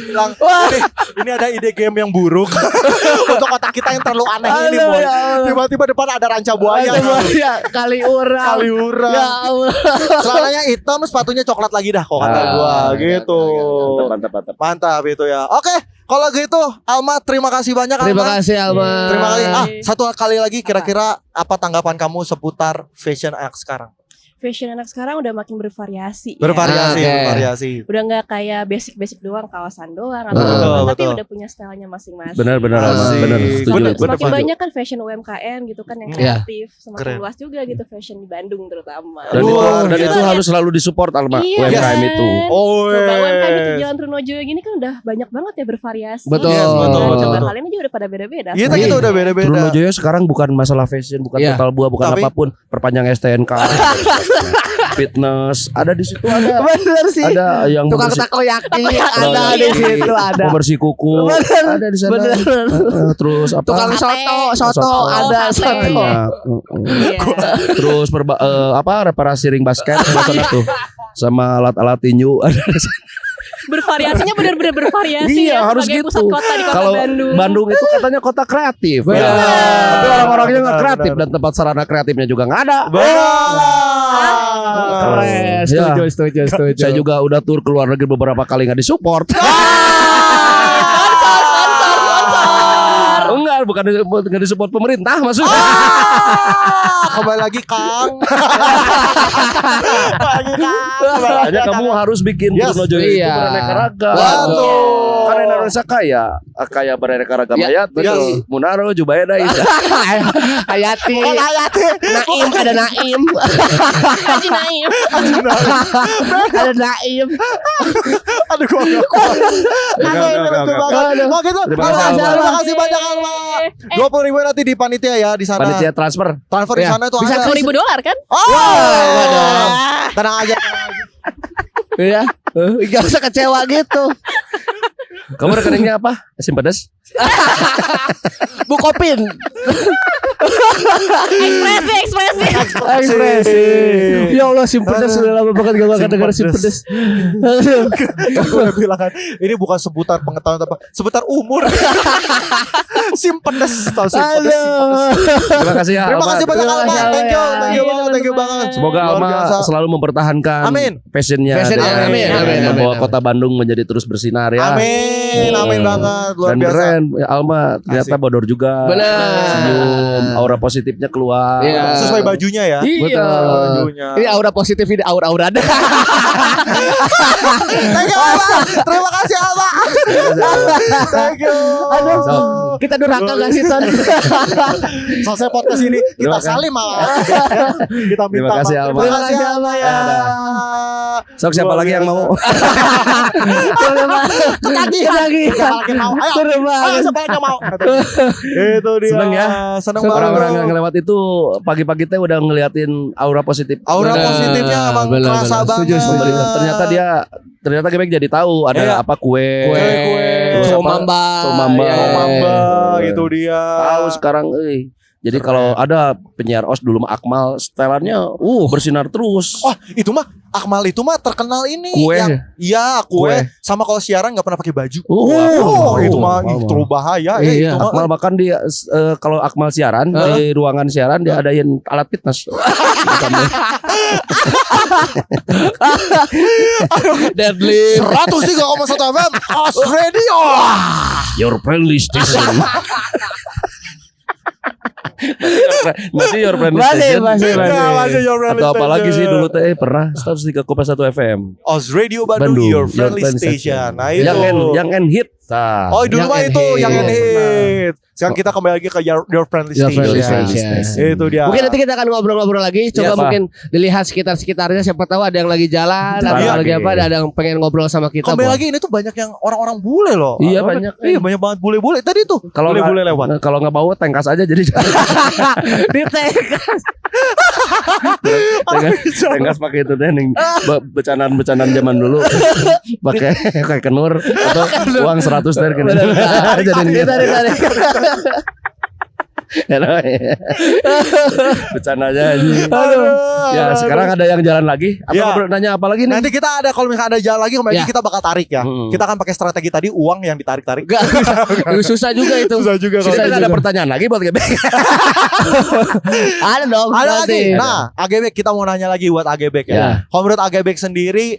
Bilang, ini ada ide game yang buruk untuk otak kita yang terlalu aneh ini, Aduh, Boy. ya Allah. Tiba-tiba depan ada ranca buaya. Ya, Kaliurang. Kaliurang. Ya Allah. Celananya hitam, sepatunya coklat lagi dah kok kata gua gitu. Mantap. Mantap itu ya. Oke, kalau gitu Alma terima kasih banyak Terima Alma. kasih Alma. Terima kasih. Satu kali lagi kira-kira apa tanggapan kamu seputar fashion act sekarang? Fashion anak sekarang udah makin bervariasi. Bervariasi, Oke. bervariasi. Udah nggak kayak basic doang, kawasan doang atau Betul, apa, tapi betul. udah punya stylenya masing-masing. Benar Asik. benar setuju. Bener, Semakin bener. banyak kan fashion UMKM gitu kan yang Iya. kreatif, semakin Keren. luas juga gitu fashion di Bandung terutama. Dan Luar itu biasa. harus selalu disupport Alma Iya, UMKM kan? itu. Oh, Coba UMKM itu yes. Jalan Trunojo gini kan udah banyak banget ya bervariasi. Betul. Yes, betul, Nah, betul, coba betul. kalian aja udah pada beda-beda. Iya, kita udah beda-beda. Trunojoyo sekarang bukan masalah fashion, bukan total buah, bukan Tapi- apapun. Perpanjang STNK, fitness, ada di situ ada. Bener sih. Ada yang Tukang membersih- takoyaki ada di situ ada. pembersih kuku, Bener. ada di sana. Bener. Terus apa? Tukang soto ada Soto. soto. Banyak. Iya. Terus reparasi ring basket sebelah sana tuh. Sama alat-alat tinju ada di sana. Bervariasinya benar-benar bervariasi Iya, ya harus sebagai gitu. pusat kota di kota Kalau Bandung. Bandung itu katanya kota kreatif. Benar. Ya. Tapi orang-orangnya nggak Benar, kreatif benar. dan tempat sarana kreatifnya juga nggak ada. Keren. Ya. Setuju. Saya juga udah tur ke luar negeri beberapa kali nggak disupport. Enggak, bukan disupport pemerintah maksudnya. Kembali lagi Kang. Makanya kamu harus bikin Yes. Trunojoyo itu Iya. beraneka ragam. Betul. Karena Indonesia kaya beraneka ragam Ya, hayat. betul. Munaro, Jubaida, Ida. Hayati. Naim ada Naim. Haji Naim. Ada Naim. Aduh, gua nggak kuat. Lucu banget. Oh gitu. Terima kasih, Alma. Terima kasih banyak Alma. 20.000 nanti di panitia ya di sana. Panitia transfer. Transfer di Ya. sana tuh Bisa ada. $1000 kan? Oh, tenang aja. Iya. Gak usah kecewa gitu. Kamu rekeningnya apa? Asin pedas? Bukopin. Ekspresi. Ekspresi. Ya Allah, sim pedas sudah lama banget gak akan dengar sim pedas. Gue udah bilang kan, ini bukan sebutan pengetahuan apa, sebutan umur. Sim pedes, tahu sim pedes. Terima kasih ya, Terima Alma. kasih banyak Terima Alma. kasih, Thank you, Alma. thank you banget. Semoga Luar Alma biasa. selalu mempertahankan Amin. passionnya, Passionnya, dan amin. membawa kota Bandung menjadi terus bersinar ya. Amin banget, luar Dan biasa. keren, ya, Alma ternyata Asik. bodor juga. Benar. Senyum, aura positifnya keluar. Iya. Sesuai bajunya ya. Iya. Bajunya. Ini aura positif, ini aura ada. Thank you Alma. Terima kasih Alma. Thank you. Aduh, kita durhaka gak sih Ton? Selesai podcast ini kita Terima kasih. salim malah. Kita minta Terima kasih, maaf. Alma. Terima kasih Alma ya. Sok siapa Luar lagi yang biasa. mau? Lagi. Siapa lagi yang mau? Ayo. Seru banget. Ayo siapa lagi yang mau? Itu dia. Seneng ya? Seneng Orang-orang yang banget. ngelewat itu pagi-pagi teh udah ngeliatin aura positif. Aura Benar. positifnya emang Benar, kerasa benar. banget. Setuju. Ternyata Gebek jadi tahu ada Iya. apa kue. Terus apa? Somamba. Somamba. Iya, iya, iya. Mamba gitu dia. Tahu sekarang Jadi kalau ada penyiar OS dulu mah Akmal setelannya bersinar terus. Oh, itu mah Akmal itu mah terkenal ini Kue. Iya, kue. Kue. Sama kalau siaran nggak pernah pakai baju. Itu mah wow. terlalu bahaya ya Iya. itu mah. Akmal bahkan dia kalau Akmal siaran di ruangan siaran dia adain alat fitness. Deadlift. 103,1 FM Os Radio. Your friendly station. Masih your friendly station. Masih. Nah, masih your friendly Atau apalagi sih station. dulu teh pernah 103,1 FM. Os Radio Bandung, your friendly station. Nah itu. Yang end hit. Nah. Oh dulu Yang mah and itu hit. yang and hit. Sekarang kita kembali lagi ke your friendly Your station. friendly station. Itu dia. Mungkin nanti kita akan ngobrol-ngobrol lagi. Coba Iya, Pak. mungkin dilihat sekitar-sekitarnya. Siapa tahu ada yang lagi jalan, Iya. ada lagi apa, ada yang pengen ngobrol sama kita. Kembali Boy. lagi ini tuh banyak yang orang-orang bule loh. Iya, banyak. Iya banyak banget bule-bule. Tadi tuh Kalau bule-bule lewat. Kalau nggak mau tengkas aja jadi Di tengkas pakai itu deh ning becanaan zaman dulu pakai kayak kenur atau uang 100 teh gitu. Jadi tarik. Bercanda aja anjing. Aduh. Ya sekarang ada yang jalan lagi. Apa Ya. nanya apa lagi nih? Nanti kita ada kalau misalnya ada jalan lagi kembali Ya. kita bakal tarik ya. Hmm. Kita akan pakai strategi tadi uang yang ditarik-tarik. Gak, susah juga itu. Susah juga Kita kalau nggak ada pertanyaan lagi buat Gebek. Ada dong. ada nanti. lagi. Nah, AGBek kita mau nanya lagi buat AGBek ya. Ya. Kalau menurut AGBek sendiri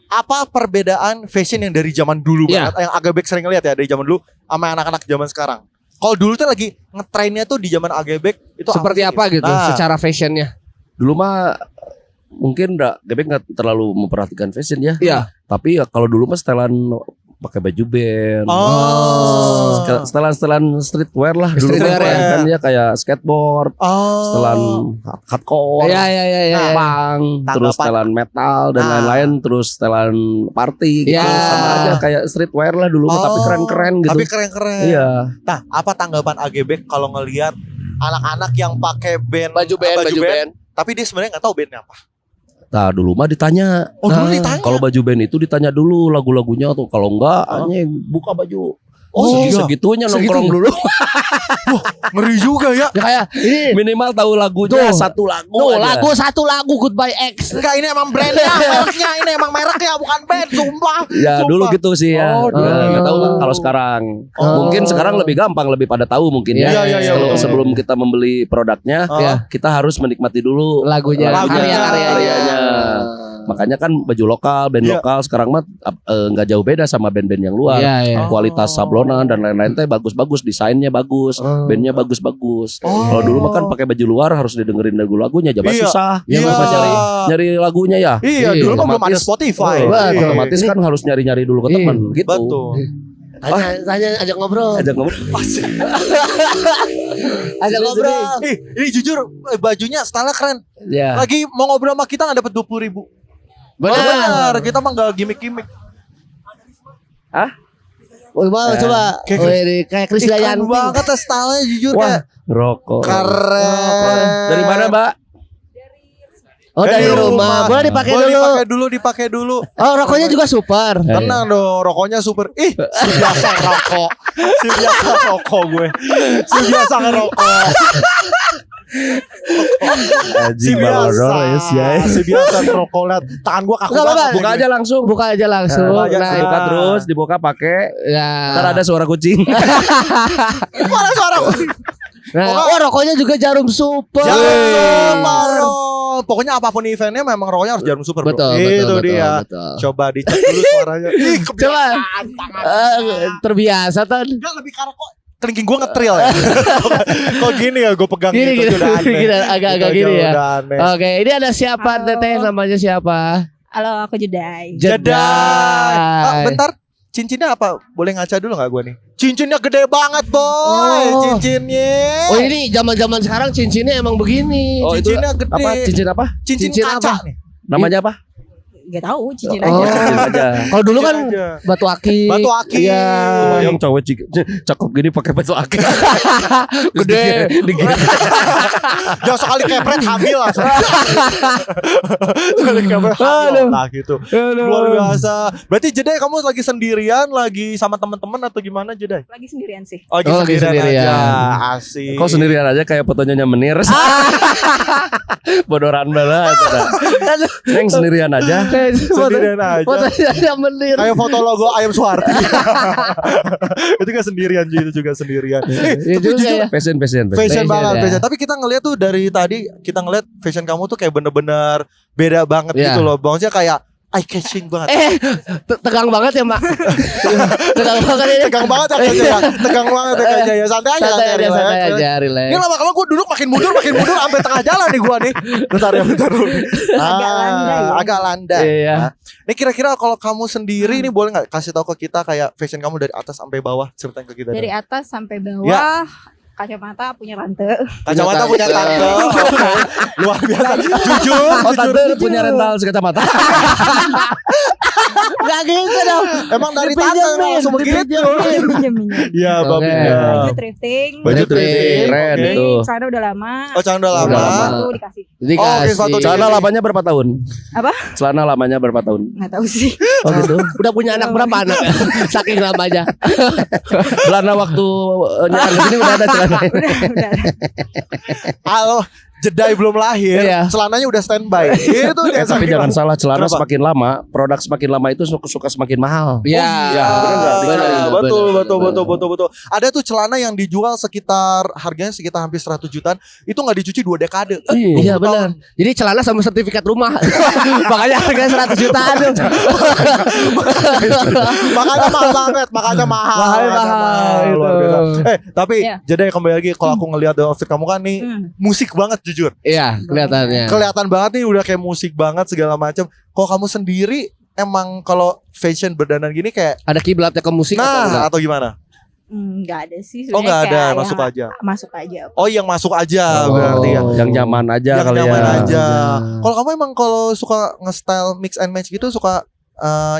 apa perbedaan fashion yang dari zaman dulu Ya. banget yang AGBek sering lihat ya dari zaman dulu sama anak-anak zaman sekarang? Kalau dulu tuh lagi ngetrennya tuh di zaman AGBek itu Seperti sih? apa gitu Nah, secara fashionnya? Dulu mah mungkin Gebek nggak terlalu memperhatikan fashion ya. Iya. Tapi ya kalau dulu mah setelan pakai baju band. Setelan streetwear lah dulu Streetwear kan ya kayak skateboard, setelan hardcore, punk, terus setelan metal dan lain-lain, terus setelan party gitu. Sama aja kayak streetwear lah dulu tapi keren-keren gitu. Tapi keren-keren. Iya. Nah, apa tanggapan AGB kalau ngelihat anak-anak yang pakai baju band, tapi dia sebenarnya nggak tahu bandnya apa? Nah dulu mah ditanya. Oh dulu ditanya. Kalau baju band itu ditanya dulu lagu-lagunya tuh. Kalau enggak hanya buka baju. Segitunya nongkrong dulu. Wah, ngeri juga ya. Ya kayak ini Minimal tahu lagunya satu lagu. satu lagu Goodbye X. Enggak, ini emang brandnya, mereknya, ini emang mereknya bukan band, sumpah. Ya Sumpah. dulu gitu sih ya. Nggak tahu kalau sekarang. Mungkin sekarang lebih gampang, lebih pada tahu mungkin ya. Sebelum kita membeli produknya, kita harus menikmati dulu lagunya, karyanya. Makanya kan baju lokal, band lokal sekarang mah nggak jauh beda sama band-band yang luar. Kualitas sablonan dan lain-lain teh bagus-bagus, desainnya bagus, bandnya bagus-bagus. Kalau dulu mah kan pakai baju luar harus didengerin lagunya, aja susah. Nyari lagunya ya. Iya, dulu kan belum ada Spotify. Otomatis kan harus nyari-nyari dulu ke teman gitu. Betul. Tanya ajak ngobrol. Ajak ngobrol. Ajak ngobrol. Ini jujur bajunya style keren. Ya. Lagi mau ngobrol sama kita nggak dapat 20.000. Benar, kita mah nggak gimmick-gimmick. Hah? Coba kayak Chris Keren Dayanti banget stylenya jujur kayak Rokok. keren. Dari mana, Mbak? dari rumah. Boleh dipakai dulu. Dipakai dulu. Oh, rokoknya juga super. Tenang dong, rokoknya super. Si biasa rokok. Si biasa rokok gue. Si biasa ngerokok. Si biasa ngerokok. Lihat tangan gue kaku banget. Buka aja langsung. Buka terus, dibuka pakai. Ntar ada suara kucing. Mana suara kucing? Rokoknya juga Jarum Super. Jarum Super. Pokoknya apapun eventnya memang rokoknya harus Jarum Super, bro. Itu dia. Coba dicek dulu suaranya. Coba. Terbiasa kan. Enggak lebih karena kok kelingking gue ngetril ya. Kok gini ya gue pegang gitu udah aneh. Agak-agak gini ya. Oke, ini ada siapa Teteh, namanya siapa? Halo, aku Jedai. Bentar, cincinnya apa? Boleh ngaca dulu gak gue nih? Cincinnya gede banget boy. Cincinnya. Oh ini zaman-zaman sekarang cincinnya emang begini. Cincinnya gede. Apa? Cincin apa? Cincin kaca nih. Namanya apa? Gak tahu, cincin aja. Kalau dulu kan batu aki. Batu aki. Iya. Yang cowok cakep gini pakai batu aki. Gede. Jangan sekali kepret hamil langsung. Sekali kepret hamil. Nah gitu. Luar biasa. Berarti Jedai kamu lagi sendirian, lagi sama teman-teman atau gimana Jedai? Lagi sendirian sih. Oh, lagi sendirian aja. Asik. Kok sendirian aja kayak fotonya menir. Bodoran banget. Neng sendirian aja. Sendirian aja. Fotonya menir. Kayak foto logo Ayam Suwarti. Itu kan sendirian juga sendirian. Tapi jujur fashion banget fashion. Tapi kita ngeliat tuh dari tadi kita ngeliat fashion kamu tuh kayak bener-bener beda banget gitu loh. Maksudnya kayak eye catching banget. Tegang banget ya, Mbak. Tegang banget ini. Tegang banget ya kayaknya. Tegang banget ya kayaknya ya. Santai aja, relax. Ini lama-lama gue duduk makin mundur sampai tengah jalan nih gue nih. Bentar dulu. Agak landai. Iya. Ini kira-kira kalau kamu sendiri ini boleh nggak kasih tahu ke kita kayak fashion kamu dari atas sampai bawah, ceritain ke kita. Dari atas sampai bawah. Kacamata punya tante. Kacamata punya tante. Luar biasa. Jujur. Tante punya rental sekacamata. Gak gitu dong. Emang dari tante langsung begitu. Iya, babinya. Baju thrifting. Keren itu. Celana udah lama. Oh, celana udah lama. Sepatu dikasih. Celana lamanya berapa tahun? Apa? Celana lamanya berapa tahun? Nggak tahu sih. Oh gitu. Udah punya anak berapa anak? Saking lamanya. Celana waktu nyetar di sini udah ada celana. Udah. Halo, Jedai belum lahir, celananya udah standby. Itu dia. Tapi jangan salah, celana semakin lama, produk semakin lama itu suka semakin mahal. Iya. Betul. Ada tuh celana yang dijual sekitar harganya sekitar hampir 100 jutaan, itu nggak dicuci 2 dekade. Iya benar. Jadi celana sama sertifikat rumah. Makanya harganya 100 jutaan. Makanya mahal banget, mahal. Luar biasa. Tapi Jedai kembali lagi, kalau aku ngelihat outfit kamu kan nih musik banget jujur. Iya, kelihatannya. Kelihatan banget nih udah kayak musik banget segala macam. Kalau kamu sendiri emang kalau fashion berdandan gini kayak Ada kiblatnya ke musik atau enggak? atau gimana? Enggak ada sih. Oh, nggak ada, sebenarnya kayak masuk yang aja. Masuk aja. Oh, yang masuk aja Oh. berarti ya. Yang nyaman aja Yang kali nyaman ya. aja. Kalau kamu emang kalau suka nge-style mix and match gitu suka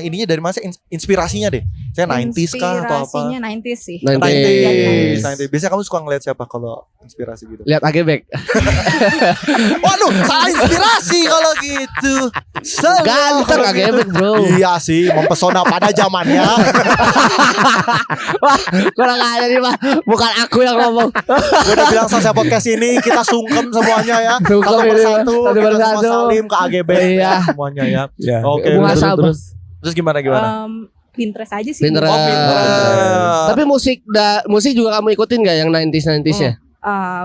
ininya dari mana sih inspirasinya deh? Saya 90s kah atau apa? Inspirasinya 90s sih. 90s. 90s. Biasanya kamu suka ngeliat siapa kalau inspirasi gitu? Lihat Agebek. Waduh, salah inspirasi kalau gitu. Ganteng Agebek, bro. Iya sih, mempesona pada zamannya. Wah, kurang aja nih, Pak. Bukan aku yang ngomong. Gue udah bilang selesai podcast ini kita sungkem semuanya ya. Sungkem Satu ini, persatu. satu Kita semua persatu. salim ke AGB Iya. semuanya ya. Ya. Oke. Muhasabah. Terus gimana? Pinterest aja sih. Pinterest. Oh, Pinterest. Tapi musik juga kamu ikutin nggak yang 90s ya?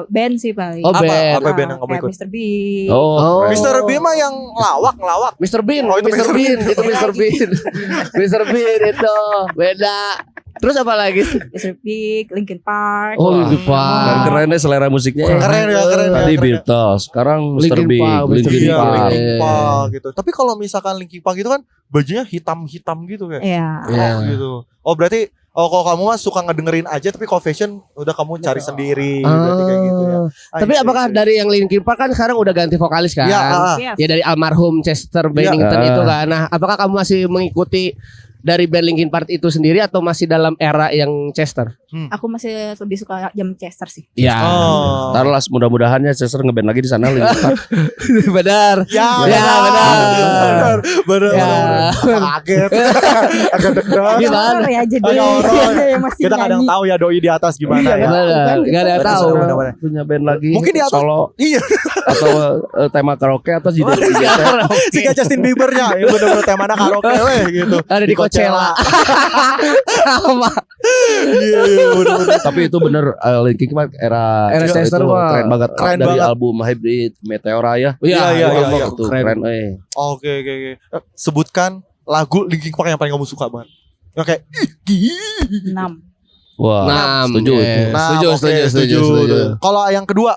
Band sih paling. Oh, band. Apa band yang kamu Kayak ikut? Mr. Bean. Oh. Mr. B mah yang ngelawak. Mr. Bean, Oh, itu Mr. Mr. Bean, Bean. itu Mr. Bean. Mr. Bean itu beda. Terus apa lagi? Mr. Big, Linkin Park. Oh, Wah. Linkin Park. Dan keren deh selera musiknya. Keren ya, keren ya. Tadi keren ya. Beatles, sekarang Mr. Linkin Big, Park, Mr. Linkin Big. Iya, Park. Linkin Park gitu. Tapi kalau misalkan Linkin Park itu kan bajunya hitam-hitam gitu kayak. Iya. Iya. Gitu. Oh, berarti kalau kamu mah suka ngedengerin aja tapi kalau fashion udah kamu cari sendiri berarti kayak gitu ya. Tapi apakah dari yang Linkin Park kan sekarang udah ganti vokalis kan? Iya, Yes. Ya dari almarhum Chester Bennington Iya. itu kan. Nah, apakah kamu masih mengikuti dari band Linkin Park itu sendiri atau masih dalam era yang Chester? Aku masih lebih suka jam Chester sih. Ya. Oh. Ntar lah mudah-mudahan ya Chester ngeband lagi di sana Linkin Park. Benar. Ya, Ya, benar. Benar. Ya. Agak kaget. Agak deg-degan. Gimana? Horor ya jadi. Agak horor. Iya, masih Kita kadang nyanyi. tahu ya doi di atas gimana ya. Benar. Enggak ada yang tahu. Benar-benar. Punya band lagi. Mungkin di atas. solo Iya. atau tema karaoke atau jadi Tiga Justin Biebernya ya bener-bener temanya karaoke weh gitu. Ada di Coachella. Sama. Iya bener-bener. Tapi itu bener Linkin Park era Chester itu mah keren banget. keren Dari banget. album Hybrid Meteora ya. Iya, iya, Wah, iya. itu Keren. keren. Oke. Sebutkan lagu Linkin Park yang paling kamu suka banget. Oke. 6. Wah, Enam, setuju iya. itu. Setuju, oke, setuju, setuju. Kalau yang kedua,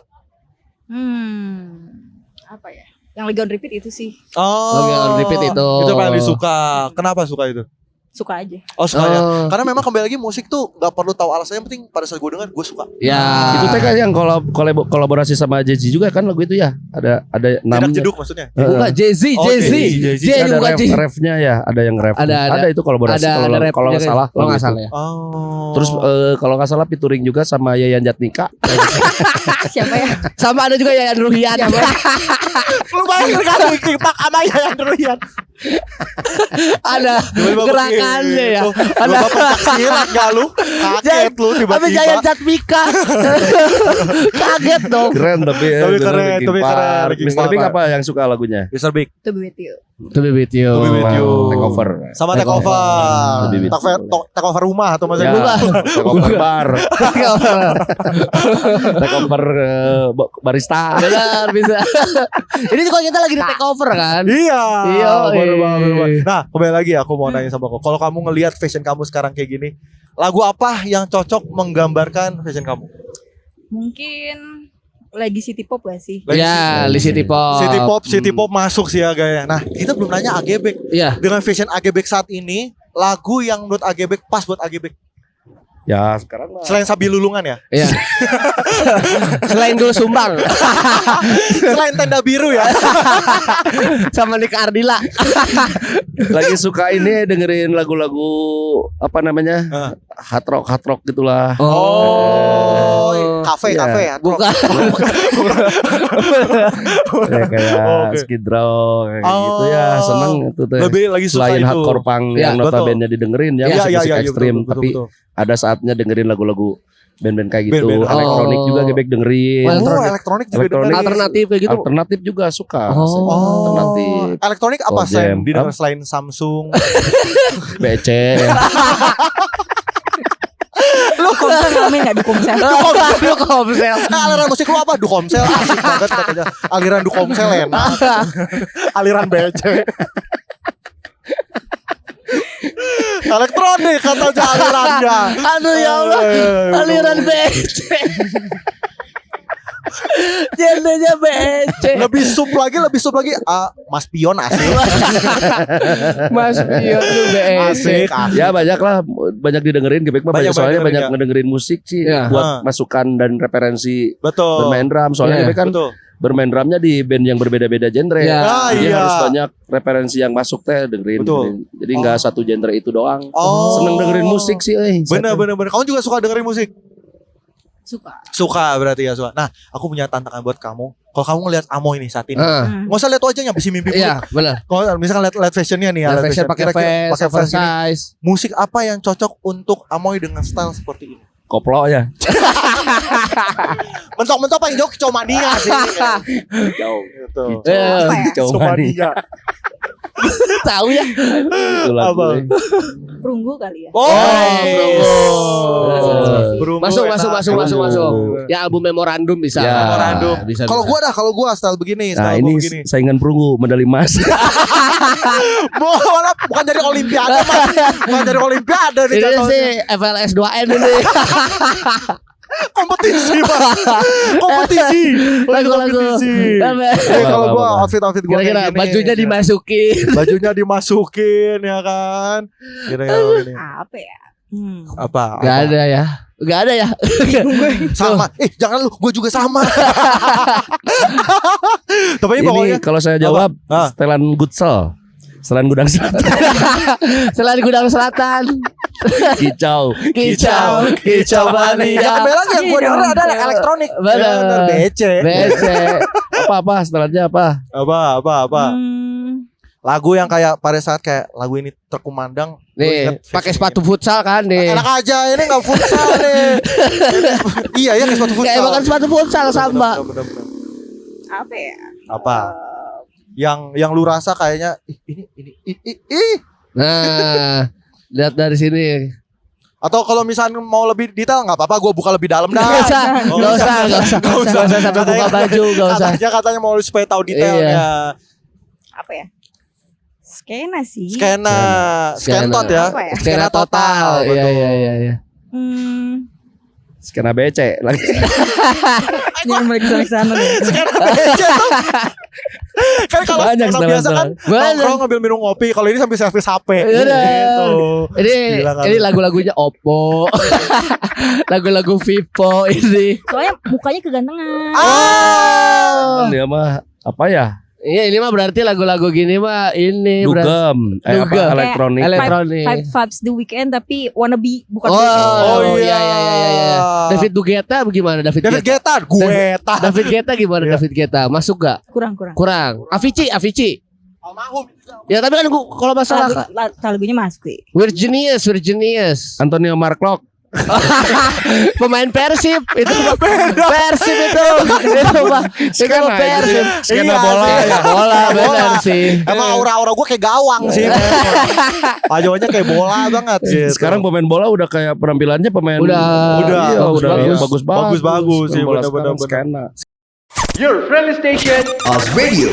Apa ya? Yang lagi on repeat itu sih. Lagi on repeat itu. Itu paling disuka. Kenapa suka itu? Suka aja. Oh suka ya. Oh. Karena memang kembali lagi musik tuh gak perlu tahu alasannya, yang penting pada saat gue dengar gue suka. Ya. Itu teh kan yang kolaborasi sama Jay-Z juga kan lagu itu ya. Ada Tidak namanya. jeduk maksudnya. Bukan Jay-Z, Oh, Jay-Z. Jay-Z. Jay Ada bukan Jay. refnya ya, ada yang ref. Ada. itu kolaborasi Ada rap kalau nggak salah. Kalau lagu nggak itu. salah ya. Oh. Terus kalau nggak salah featuring juga sama Yayan Jatnika. Siapa ya? Sama ada juga Yayan Ruhian. lu bayangin kan Linkin Park sama Yayan Ruhian. Ada gerakannya ya. Ada pencaksilat gak lu? Kaget lu Tapi Yayan tiba-tiba. Jatnika. Kaget dong. Keren tapi Tapi bener keren, Linkin tapi Park. keren, Linkin Mr. Big Park. apa yang suka lagunya? Mr. Big To be with you. To be with you. To be with you. Take over. sama take over. Lebih bit. Take over rumah atau maksudnya. Bukan. Take over bar. Take over barista. Benar bisa. Ini juga kita lagi di take over kan? Iya. Iya, bener banget, bener banget. iya. Nah, kembali lagi aku mau nanya sama kau. Kalau kamu ngelihat fashion kamu sekarang kayak gini, lagu apa yang cocok menggambarkan fashion kamu? Mungkin lagi city pop gak sih? Ya, di City Pop. City pop masuk sih ya gaya. Nah, kita belum nanya Agebek. Iya. Dengan fashion Agebek saat ini, lagu yang menurut Agebek pas buat Agebek. Ya sekarang mah. Selain Sabi Lulungan ya. Iya. Selain dulu Sumbang Selain Tenda Biru ya. sama Nika Ardila. Lagi suka ini dengerin lagu-lagu apa namanya? Hard rock gitulah. Oh, kafe Iya. ya. Bukan. Kayak Oke. Skid Row kayak gitu ya, seneng itu teh. Lebih lagi suka Selain itu. hardcore punk Ya, yang betul. notabene didengerin ya, Iya, musik-musik iya, iya, ekstrim, betul, tapi betul. ada saatnya dengerin lagu-lagu band-band kayak gitu. Band-band. Elektronik Oh. juga Gebek dengerin. Oh, elektronik juga Elektronik. dengerin. Alternatif kayak gitu. Alternatif juga suka. Oh. Alternatif. Elektronik apa Oh, selain jam. didengar selain Samsung? BC. Komsel ngalamin gak di Komsel? Aduh, Komsel. Aliran musik lu apa? Dukomsel asik banget katanya. Aliran Dukomsel enak. Aliran BC. Elektronik katanya alirannya. Aduh ya Allah. Aliran BC. genrenya BEC. Lebih sub lagi Mas Pion asik. Mas Pion lu BEC. Asik. Ya banyak didengerin Gebek mah Banyak soalnya banyak dengerin, ngedengerin musik sih Ya. buat masukan dan referensi Betul. bermain drum. Soalnya Iya. Gebek kan Betul. bermain drumnya di band yang berbeda-beda genre. Ya. Jadi iya. harus banyak referensi yang masuk teh dengerin. Betul. dengerin. Jadi nggak satu genre itu doang. Oh. Seneng dengerin musik sih. Bener. Kamu juga suka dengerin musik? Suka. Suka berarti ya suka. Nah, aku punya tantangan buat kamu. Kalau kamu ngelihat Amoy nih saat ini, Ah. nggak usah lihat wajahnya, bisa mimpi. Iya, benar. Kalau misalkan lihat fashionnya nih ya, Lihat fashion pakai Kira-kira vest, pakai vest gini. oversize. Musik apa yang cocok untuk Amoy dengan style seperti ini? Koplo ya. Mentok-mentok paling jauh Kecomania sih. Jauh. Gitu. Kecomania. Tahu ya. Itu lagu. Apa? Perunggu kali ya. Oh, Berungu. Masuk. Ya album memorandum bisa. Ya. Memorandum. Bisa. Kalau gua style begini, Nah style ini gua begini. saingan perunggu medali emas. Bukan dari Olimpiade, Mas. Bukan dari Olimpiade nih Ini jatuhnya. sih FLS 2N ini. Kompetisi, Mas. Kompetisi. Lagu-lagu. Kalau gua outfit gua Kira-kira kayak gini. bajunya dimasukin. Bajunya dimasukin ya kan. Kira-kira begini. Apa ya? Apa? Gak ada ya. Sama. Jangan lu, gue juga sama. Tapi pokoknya Ini kalau saya jawab setelan Gutsel. Setelan Gudang Selatan. Selain Gudang Selatan. Kicau. Mania. ya kembali lagi yang gue denger ada elektronik. Bener. BC. Apa setelannya apa? Apa? Lagu yang kayak pada saat kayak lagu ini terkumandang. gua Nih, ingat pakai fashion sepatu futsal kan ini. nih. Enak aja ini nggak futsal nih. Iya ya kayak sepatu futsal. Kayak makan sepatu futsal sama. Bener. Apa ya? Apa? Yang lu rasa kayaknya ini. Nah, lihat dari sini. Atau kalau misalnya mau lebih detail nggak apa-apa, gue buka lebih dalam dah. Gak usah sampai buka baju, gak usah. Katanya mau supaya tahu detailnya. Apa ya? Skena sih. Skentot ya. Apa ya? Skena total. betul. Iya. Skena BC lagi. Jangan balik ke sana deh. Kan kalau Banyak orang biasa kan Banyak. nongkrong ngambil minum ngopi, kalau ini sambil servis HP. Iya, Gitu. Gila kan. Ini lagu-lagunya Oppo. Lagu-lagu Vivo ini. Soalnya mukanya kegantengan. Dia mah apa ya? Iya, ini mah berarti lagu-lagu gini mah ini berarti. Dugem. Dugem. Elektronik. Elektronik. Five Vibes The Weekend tapi wannabe bukan Oh, weekend. iya. David Guetta gimana David Guetta, David Guetta gimana David Guetta? Masuk gak? Kurang. Avicii. Almarhum. Ya tapi kan kalau masalah Lagunya masuk sih. Virginius. Antonio Marklock. Pemain Persib itu Persib itu mah Persib Skena bola ya. bola benar sih. Emang aura-aura gue kayak gawang sih. Pajonya kayak bola banget gitu. Sekarang pemain bola udah kayak penampilannya pemain Udah. iya, Bagus. bagus Bagus sih, Bola benar-benar. sekarang skena. Your friendly station. Oz Radio